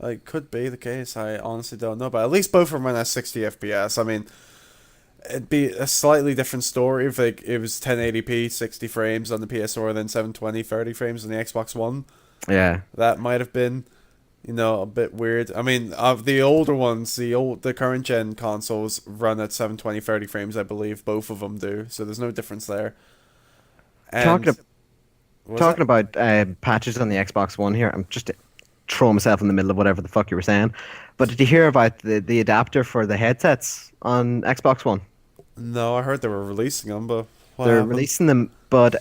It could be the case. I honestly don't know, but at least both of them run at 60 FPS. I mean, it'd be a slightly different story if it was 1080p, 60 frames on the PS4, then 720, 30 frames on the Xbox One. Yeah, That might have been, a bit weird. I mean, of the older ones, the current gen consoles run at 720, 30 frames, I believe. Both of them do, so there's no difference there. And talking about patches on the Xbox One here, I'm just throwing myself in the middle of whatever the fuck you were saying. But did you hear about the adapter for the headsets on Xbox One? No, I heard they were releasing them, but They're happened? releasing them, but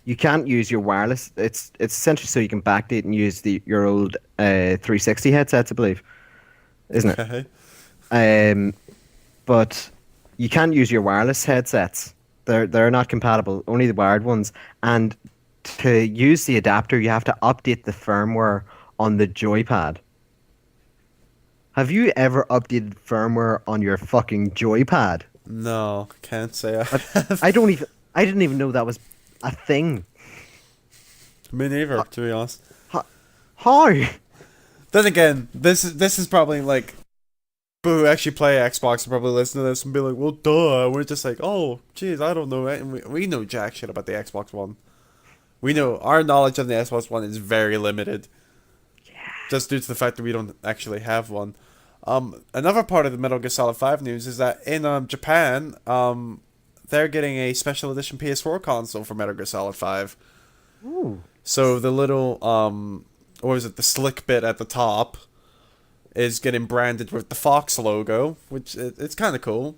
you can't use your wireless. It's essentially so you can backdate and use your old 360 headsets, I believe, isn't it? Okay. But you can't use your wireless headsets. They're not compatible. Only the wired ones. And to use the adapter, you have to update the firmware on the joypad. Have you ever updated firmware on your fucking joypad? No, can't say I have. I don't even. I didn't even know that was a thing. Me neither, to be honest. How? Then again, this is probably like people who actually play Xbox will probably listen to this and be like, "Well, duh." We're just like, "Oh, jeez, I don't know." And we know jack shit about the Xbox One. We know our knowledge of the Xbox One is very limited. Yeah. Just due to the fact that we don't actually have one. Another part of the Metal Gear Solid 5 news is that in Japan, they're getting a special edition PS4 console for Metal Gear Solid 5. Ooh. So the little what was it, the slick bit at the top is getting branded with the Fox logo, which it's kind of cool.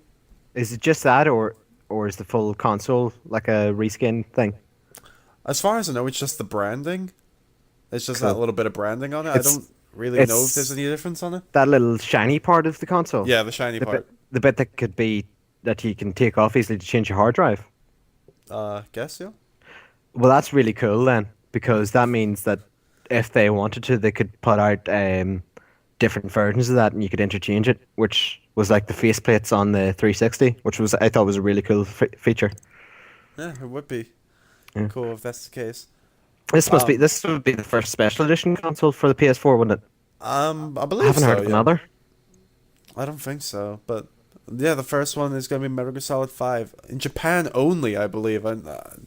Is it just that, or is the full console like a reskin thing? As far as I know, it's just the branding. It's just Cool. that little bit of branding on it. It's- I don't really know if there's any difference on it. That little shiny part of the console. Yeah, the shiny part. The bit that could be that you can take off easily to change your hard drive. Guess, yeah. Well, that's really cool then, because that means that if they wanted to, they could put out different versions of that, and you could interchange it, which was like the faceplates on the 360, which I thought was a really cool feature. Yeah, it would be Yeah. cool if that's the case. This would be the first special edition console for the PS4, wouldn't it? I I believe haven't so, heard of yeah. another. I don't think so, but yeah, the first one is going to be Metal Gear Solid 5 in Japan only, I believe. I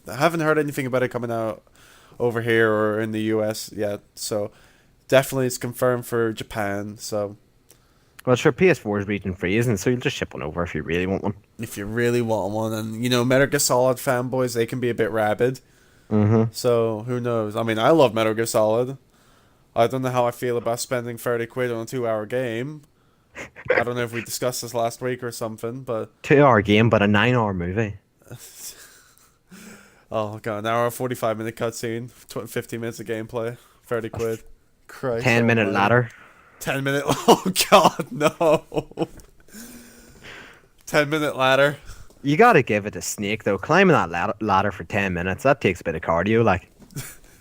haven't heard anything about it coming out over here or in the US yet, so definitely it's confirmed for Japan. So Well, sure, PS4 is region free, isn't it? So you'll just ship one over if you really want one. if you really want one, and Metal Gear Solid fanboys, they can be a bit rabid. Mm-hmm. So who knows? I mean, I love Metal Gear Solid. I don't know how I feel about spending 30 quid on a 2-hour game, I don't know if we discussed this last week or something, but 2 hour game, but a 9 hour movie. oh god, an hour 45-minute cutscene, 50 minutes of gameplay, 30 A quid. Christ 10 minute almighty. ladder. 10 minute. Oh god, no. 10-minute ladder. You gotta give it a Snake though. Climbing that ladder for 10 minutes, that takes a bit of cardio. Like,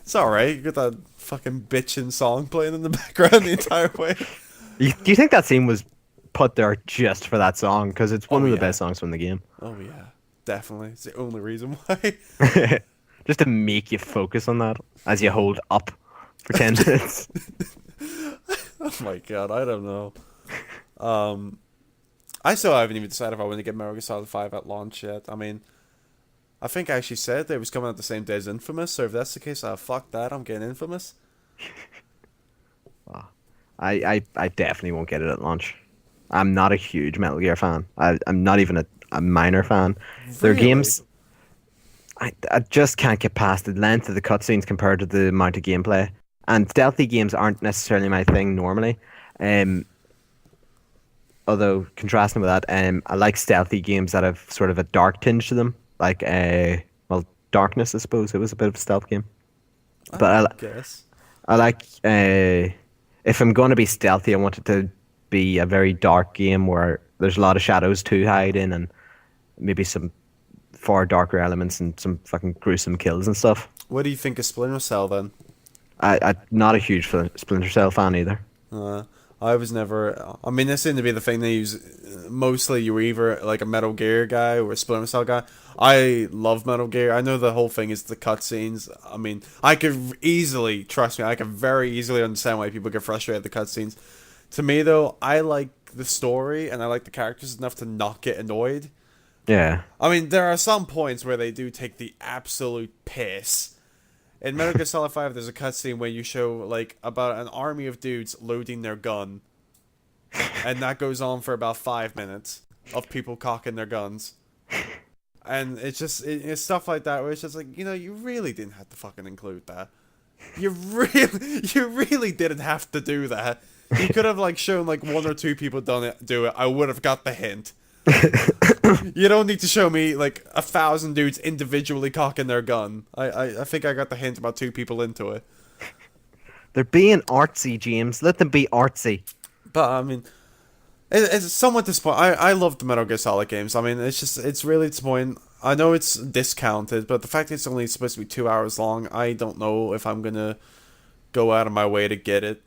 It's alright. You got that fucking bitchin' song playing in the background the entire way. do you think that scene was put there just for that song? Because it's one Oh, of the yeah. best songs from the game. Oh yeah, definitely. It's the only reason why. Just to make you focus on that as you hold up for 10 minutes. Oh my god, I don't know. I still haven't even decided if I want to get Metal Gear Solid 5 at launch yet. I mean, I think I actually said that it was coming out the same day as Infamous, so if that's the case, fuck that, I'm getting Infamous. I definitely won't get it at launch. I'm not a huge Metal Gear fan. I'm not even a minor fan. Their Really? games, I just can't get past the length of the cutscenes compared to the amount of gameplay. And stealthy games aren't necessarily my thing normally. Although contrasting with that, I like stealthy games that have sort of a dark tinge to them, like well, Darkness. I suppose it was a bit of a stealth game. But I guess. I like if I'm going to be stealthy, I want it to be a very dark game where there's a lot of shadows to hide in, and maybe some far darker elements and some fucking gruesome kills and stuff. What do you think of Splinter Cell then? I'm not a huge Splinter Cell fan either. I was never. I mean, this seemed to be the thing they use. Mostly, you're either like a Metal Gear guy or a Splinter Cell guy. I love Metal Gear. I know the whole thing is the cutscenes. I mean, I could easily, trust me, I can very easily understand why people get frustrated at the cutscenes. To me, though, I like the story and I like the characters enough to not get annoyed. Yeah. I mean, there are some points where they do take the absolute piss. In Metal Gear Solid 5, there's a cutscene where you show, like, about an army of dudes loading their gun. And that goes on for about 5 minutes of people cocking their guns. And it's just, it's stuff like that where it's just like, you really didn't have to fucking include that. You really didn't have to do that. You could have, like, shown, like, one or two people do it. I would have got the hint. You don't need to show me like 1,000 dudes individually cocking their gun. I think I got the hint about 2 people into it. They're being artsy, James. Let them be artsy. But I mean, it's somewhat disappointing. I love the Metal Gear Solid games. I mean, it's really disappointing. I know it's discounted, but the fact that it's only supposed to be 2 hours long, I don't know if I'm gonna go out of my way to get it.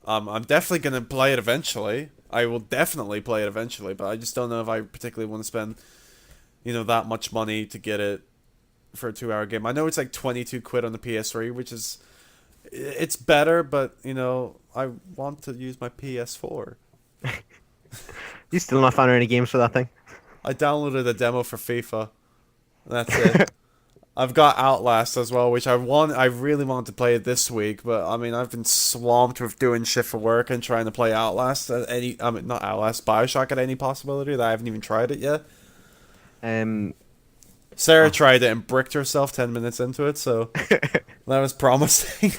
I'm definitely gonna play it eventually. I will definitely play it eventually, but I just don't know if I particularly want to spend, that much money to get it for a 2 hour game. I know it's like 22 quid on the PS3, which is, it's better, but, I want to use my PS4. You still not found any games for that thing? I downloaded a demo for FIFA. That's it. I've got Outlast as well, which I really wanted to play it this week, but I mean I've been swamped with doing shit for work and trying to play Outlast at not Outlast, Bioshock at any possibility that I haven't even tried it yet. Sarah tried it and bricked herself 10 minutes into it, so that was promising.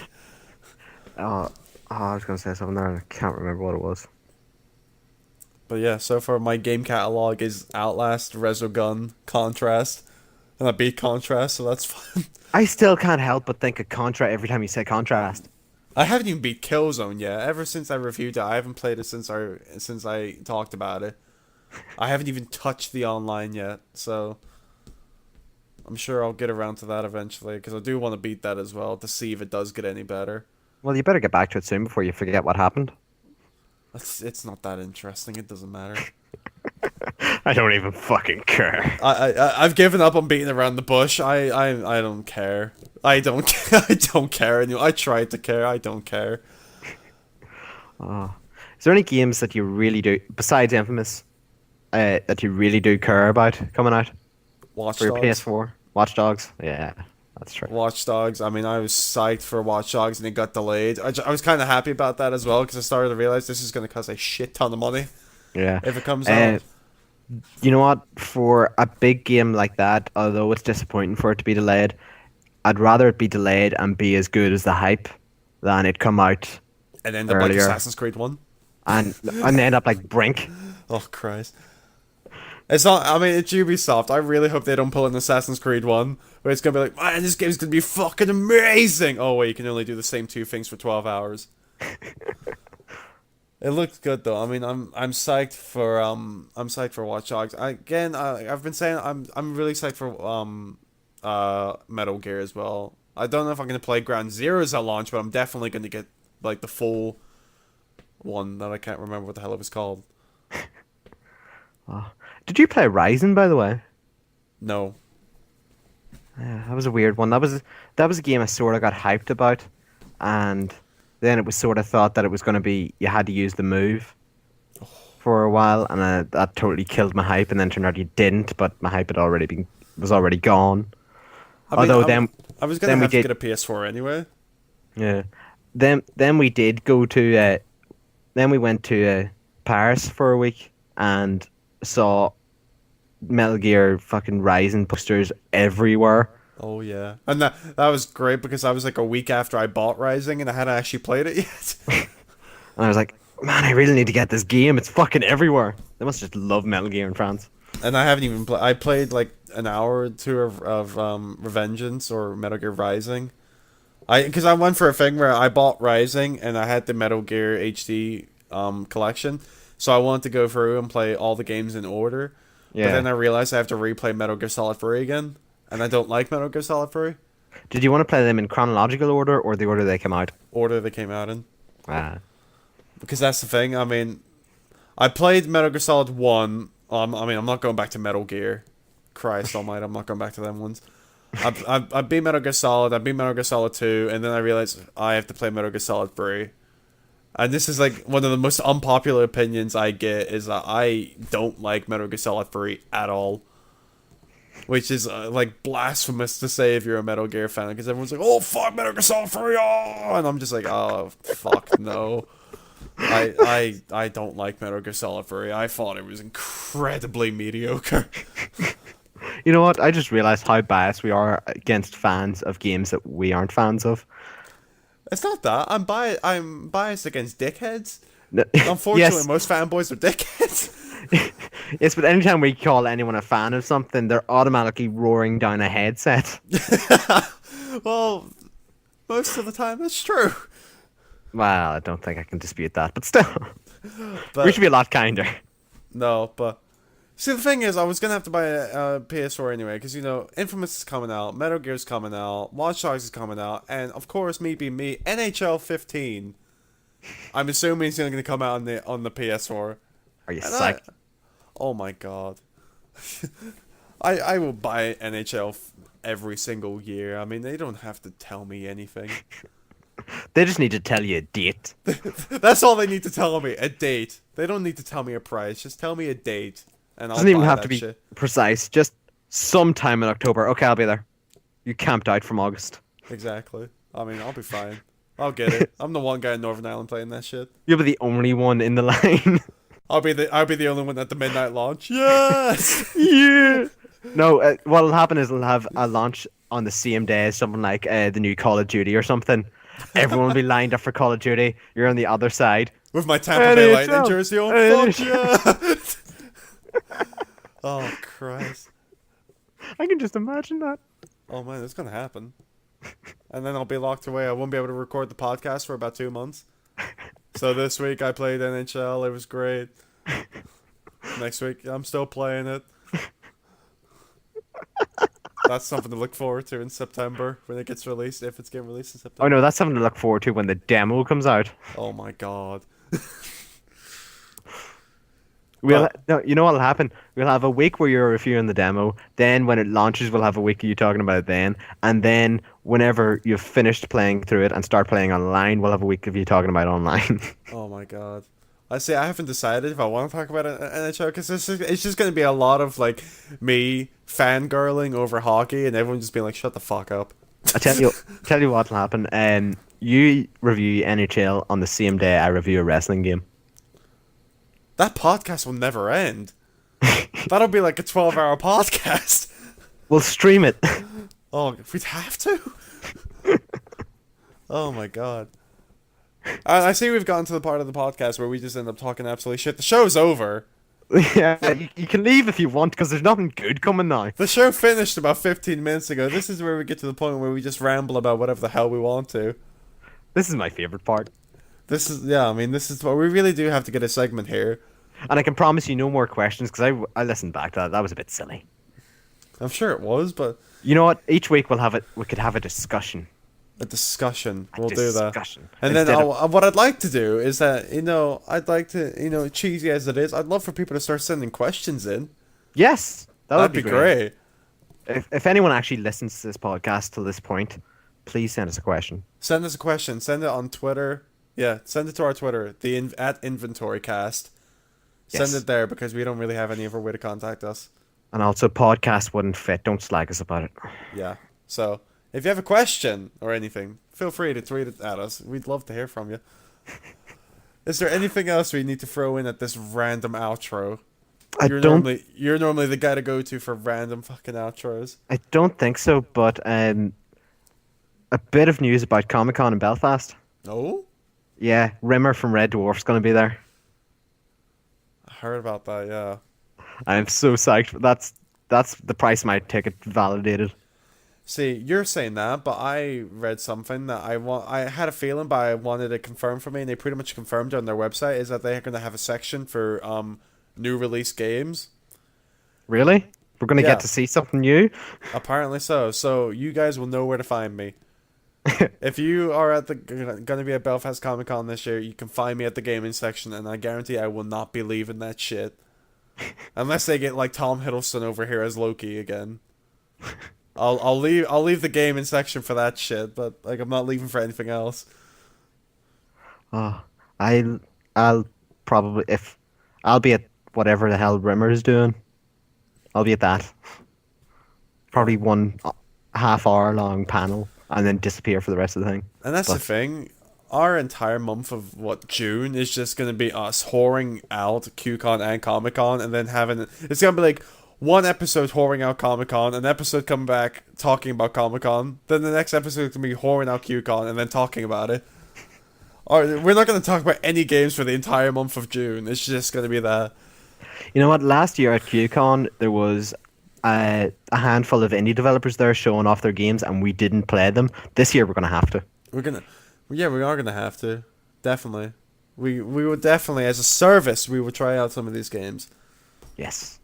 I was gonna say something there and I can't remember what it was. But yeah, so far my game catalog is Outlast, Resogun, Contrast, and I beat Contrast, so that's fun. I still can't help but think of Contra every time you say Contrast. I haven't even beat Killzone yet. Ever since I reviewed it, I haven't played it since I talked about it. I haven't even touched the online yet, so I'm sure I'll get around to that eventually, because I do want to beat that as well, to see if it does get any better. Well, you better get back to it soon before you forget what happened. It's not that interesting, it doesn't matter. I don't even fucking care. I've given up on beating around the bush. I don't care. I don't I don't care anymore. I tried to care. I don't care. Is there any games that you really do, besides Infamous, that you really do care about coming out Watch for your Dogs. PS4? Watch Dogs? Yeah, that's true. Watch Dogs. I mean, I was psyched for Watch Dogs and it got delayed. I was kind of happy about that as well because I started to realize this is going to cost a shit ton of money Yeah. if it comes out. You know what? For a big game like that, although it's disappointing for it to be delayed, I'd rather it be delayed and be as good as the hype than it come out And end up like earlier. Assassin's Creed 1. and end up like Brink. Oh Christ. It's not. I mean, it's Ubisoft. I really hope they don't pull an Assassin's Creed 1, where it's gonna be like, man, this game's gonna be fucking amazing. Oh wait, you can only do the same two things for 12 hours. It looked good though. I mean, I'm psyched for Watch Dogs. I've been saying I'm really psyched for Metal Gear as well. I don't know if I'm gonna play Ground Zeroes at launch, but I'm definitely gonna get like the full one that I can't remember what the hell it was called. Oh. Did you play Ryzen, by the way? No. Yeah, that was a weird one. That was a game I sort of got hyped about, and then it was sort of thought that it was going to be you had to use the move for a while, and that totally killed my hype. And then turned out you didn't, but my hype was already gone. I mean, Although I was gonna have to get a PS4 anyway. yeah, then we did go to then we went to Paris for a week and saw Metal Gear fucking Ryzen posters everywhere. Oh yeah, and that was great because I was like a week after I bought Rising and I hadn't actually played it yet. And I was like, man, I really need to get this game. It's fucking everywhere. They must just love Metal Gear in France. And I haven't even played. I played like an hour or two of Revengeance or Metal Gear Rising. Because I went for a thing where I bought Rising and I had the Metal Gear HD collection, so I wanted to go through and play all the games in order. Yeah. But then I realized I have to replay Metal Gear Solid 3 again, and I don't like Metal Gear Solid 3. Did you want to play them in chronological order or the order they came out? Order they came out in. Ah. Because that's the thing. I mean, I played Metal Gear Solid 1. I mean, I'm not going back to Metal Gear. Christ almighty, I'm not going back to them ones. I beat Metal Gear Solid, I beat Metal Gear Solid 2, and then I realized I have to play Metal Gear Solid 3. And this is like one of the most unpopular opinions I get is that I don't like Metal Gear Solid 3 at all. Which is like blasphemous to say if you're a Metal Gear fan, because everyone's like, oh fuck Metal Gear Solid 3, oh! And I'm just like, oh fuck no. I don't like Metal Gear Solid 3. I thought it was incredibly mediocre. You know what? I just realized how biased we are against fans of games that we aren't fans of. It's not that. I'm biased against dickheads. No, Unfortunately, yes. most fanboys are dickheads. Yes, but anytime we call anyone a fan of something, they're automatically roaring down a headset. Well, most of the time that's true. Well, I don't think I can dispute that, but still. But We should be a lot kinder. no, but see, the thing is, I was gonna have to buy a PS4 anyway, because you know, Infamous is coming out, Metal Gear's coming out, Watch Dogs is coming out, and of course, me being me, NHL 15. I'm assuming it's gonna come out on the PS4. Are you And psyched? oh my god. I will buy NHL every single year. I mean, they don't have to tell me anything. They just need to tell you a date. That's all they need to tell me, a date. They don't need to tell me a price. Just tell me a date, and I'll Doesn't even buy have that to be shit. precise. Just sometime in October. Okay, I'll be there. You camped out from August. Exactly. I mean, I'll be fine. I'll get it. I'm the one guy in Northern Ireland playing that shit. You'll be the only one in the line. I'll be the only one at the midnight launch. Yes. Yeah. No, what'll happen is they'll have a launch on the same day as something like the new Call of Duty or something. Everyone will be lined up for Call of Duty. You're on the other side. With my Tampa Bay Lightning NHL. jersey on. Fuck yeah. Oh Christ. I can just imagine that. Oh man, it's gonna happen. And then I'll be locked away. I won't be able to record the podcast for about 2 months. So this week I played NHL. It was great. Next week I'm still playing it. That's something to look forward to in September when it gets released, if it's getting released in September. Oh no, that's something to look forward to when the demo comes out. Oh my god. No, you know what'll happen? We'll have a week where you're reviewing the demo. Then when it launches, we'll have a week of you talking about it then. And then whenever you've finished playing through it and start playing online, we'll have a week of you talking about it online. Oh my god. I haven't decided if I want to talk about NHL, because it's just going to be a lot of like me fangirling over hockey and everyone just being like, shut the fuck up. I tell you what'll happen. You review NHL on the same day I review a wrestling game. That podcast will never end. That'll be like a 12-hour podcast. We'll stream it. Oh, we'd have to? Oh my god. I see we've gotten to the part of the podcast where we just end up talking absolute shit. The show's over. Yeah, you can leave if you want because there's nothing good coming now. The show finished about 15 minutes ago. This is where we get to the point where we just ramble about whatever the hell we want to. This is my favorite part. This is, yeah, I mean, this is what we really do have to get a segment here. And I can promise you no more questions because I listened back to that. That was a bit silly. I'm sure it was, but You know what? Each week we could have a discussion. a discussion. A We'll do that. discussion. And then Instead of- what I'd like to do is that, I'd like to, cheesy as it is, I'd love for people to start sending questions in. Yes, that would That'd be great. great. If anyone actually listens to this podcast till this point, please send us a question. Send us a question. Send it on Twitter. Yeah, send it to our Twitter, at InventoryCast. Yes. Send it there because we don't really have any other way to contact us. And also, podcast wouldn't fit. Don't slag us about it. Yeah. So, if you have a question or anything, feel free to tweet it at us. We'd love to hear from you. Is there anything else we need to throw in at this random outro? You're normally the guy to go to for random fucking outros. I don't think so, but a bit of news about Comic-Con in Belfast. No? Yeah, Rimmer from Red Dwarf's going to be there. I heard about that, yeah. I'm so psyched. That's the price of my ticket validated. See, you're saying that, but I read something that I had a feeling, but I wanted it confirmed for me, and they pretty much confirmed on their website, is that they're going to have a section for new release games. Really? We're going to Yeah. get to see something new? Apparently so. So you guys will know where to find me. If you are at going to be at Belfast Comic Con this year, you can find me at the gaming section, and I guarantee I will not be leaving that shit. Unless they get like Tom Hiddleston over here as Loki again. I'll leave the gaming section for that shit, but like I'm not leaving for anything else. Oh, I'll probably I'll be at whatever the hell Rimmer is doing. I'll be at that. Probably one half-hour long panel and then disappear for the rest of the thing. And that's the thing. Our entire month of June is just gonna be us whoring out QCon and Comic Con, and then it's gonna be like one episode whoring out Comic Con, an episode coming back talking about Comic Con, then the next episode is gonna be whoring out QCon and then talking about it. Or we're not gonna talk about any games for the entire month of June. It's just gonna be that. You know what? Last year at QCon, there was a handful of indie developers there showing off their games, and we didn't play them. This year, we're going to have to. We are gonna have to, definitely. We would definitely, as a service, we would try out some of these games. Yes.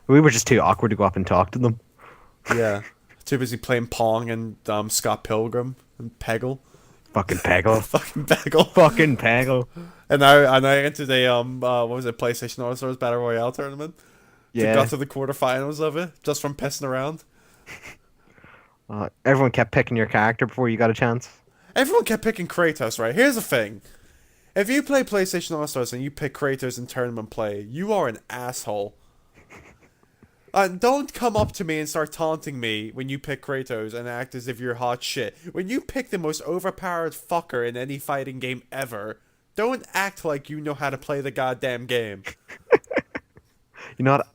We were just too awkward to go up and talk to them. Yeah, too busy playing Pong and Scott Pilgrim and Peggle. Fucking Peggle. Fucking Peggle. Fucking Peggle. And I entered a what was it, PlayStation All Stars Battle Royale tournament. Yeah. Got to the quarterfinals of it just from pissing around. Everyone kept picking your character before you got a chance. Everyone kept picking Kratos, right? Here's the thing. If you play PlayStation All Stars and you pick Kratos in tournament play, you are an asshole. Don't come up to me and start taunting me when you pick Kratos and act as if you're hot shit. When you pick the most overpowered fucker in any fighting game ever, don't act like you know how to play the goddamn game. You know what?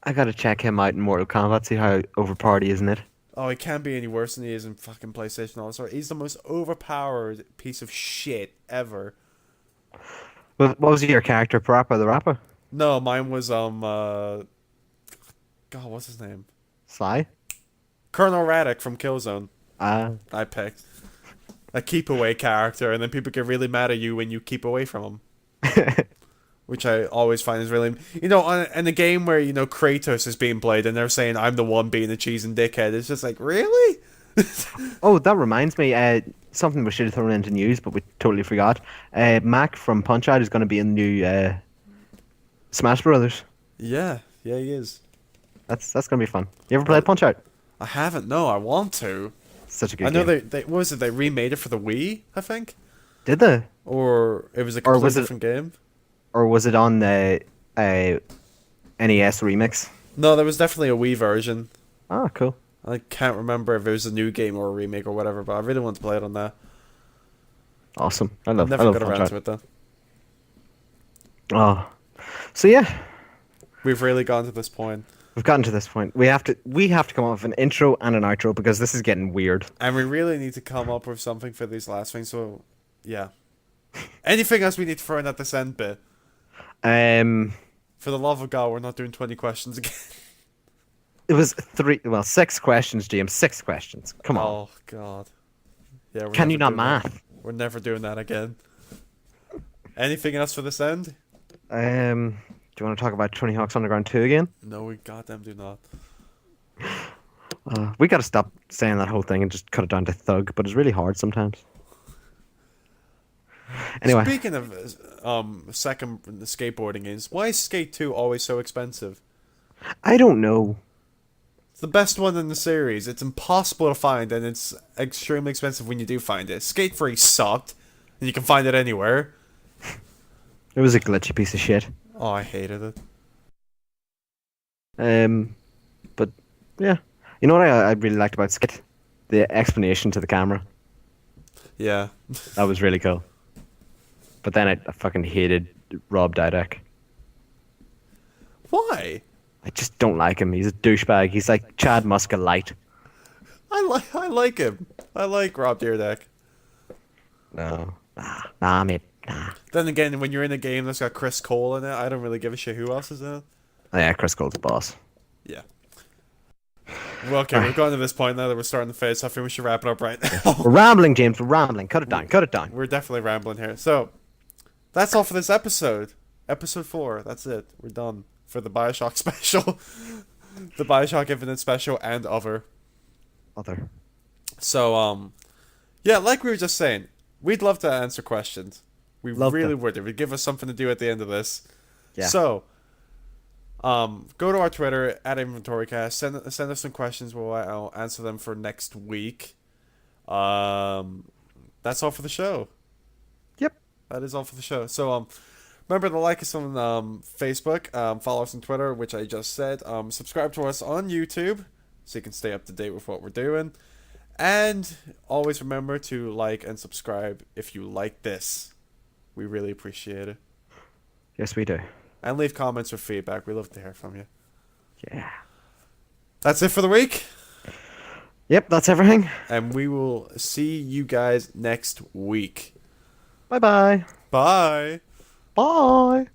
I gotta check him out in Mortal Kombat, see how overpowered he is in it. Oh, he can't be any worse than he is in fucking PlayStation All Stars. He's the most overpowered piece of shit ever. What was your character, Parappa the Rapper? No, mine was God, what's his name? Sly? Colonel Raddick from Killzone. Ah. I picked a keep away character, and then people get really mad at you when you keep away from him. Which I always find is really, in a game where Kratos is being played and they're saying I'm the one being a cheese and dickhead. It's just like, really? Oh, that reminds me. Something we should have thrown into news, but we totally forgot. Mac from Punch Out is going to be in the new Smash Brothers. Yeah, he is. That's going to be fun. You ever played Punch Out? I haven't. No, I want to. Such a good I know game. they what was it? They remade it for the Wii, I think, Did they? or it was a Or completely was it- different game. Or was it on the NES remix? No, there was definitely a Wii version. Oh, cool. I can't remember if it was a new game or a remake or whatever, but I really want to play it on that. Awesome. I I've love never got Punch around Out. to it though. Oh. So yeah, We've really gone to this point, we've gotten to this point. We have to come up with an intro and an outro because this is getting weird. and we really need to come up with something for these last things. So, yeah, Anything else we need to throw in at this end bit? Um, For the love of God, we're not doing 20 questions again. it was 6 questions, James. 6 questions. Come on. Oh, God. Yeah, we're Can you never not doing that. math? We're never doing that again. Anything else for this end? Do you want to talk about Tony Hawk's Underground 2 again? No, we goddamn do not. We got to stop saying that whole thing and just cut it down to thug, but it's really hard sometimes. Anyway, Speaking of second skateboarding games, why is Skate 2 always so expensive? I don't know. It's the best one in the series. It's impossible to find, and it's extremely expensive when you do find it. Skate 3 sucked, and you can find it anywhere. It was a glitchy piece of shit. Oh, I hated it. But yeah, you know what I really liked about Skit? The explanation to the camera. Yeah. That was really cool. But then I fucking hated Rob Dyrdek. Why? I just don't like him. He's a douchebag. He's like Chad Muska light. I like him. I like Rob Dyrdek. No. Nah, mate. Nah. Then again, when you're in a game that's got Chris Cole in it, I don't really give a shit who else is in it. Oh, yeah, Chris Cole's the boss. Yeah. Well, okay, we've gotten to this point now that we're starting to fade, so I think we should wrap it up right now. We're rambling, James. We're rambling. Cut it down. Cut it down. We're definitely rambling here. So, that's all for this episode. Episode 4. That's it. We're done for the Bioshock special. The Bioshock Infinite special and other. So, yeah, like we were just saying, we'd love to answer questions. We really would. It would give us something to do at the end of this. Yeah. So, go to our Twitter at InventoryCast. Send us some questions. I'll answer them for next week. That's all for the show. Yep. That is all for the show. So, remember to like us on Facebook. Follow us on Twitter, which I just said. Subscribe to us on YouTube so you can stay up to date with what we're doing. And always remember to like and subscribe if you like this. We really appreciate it. Yes, we do. And leave comments or feedback. We love to hear from you. Yeah. That's it for the week. Yep, that's everything. And we will see you guys next week. Bye-bye. Bye. Bye.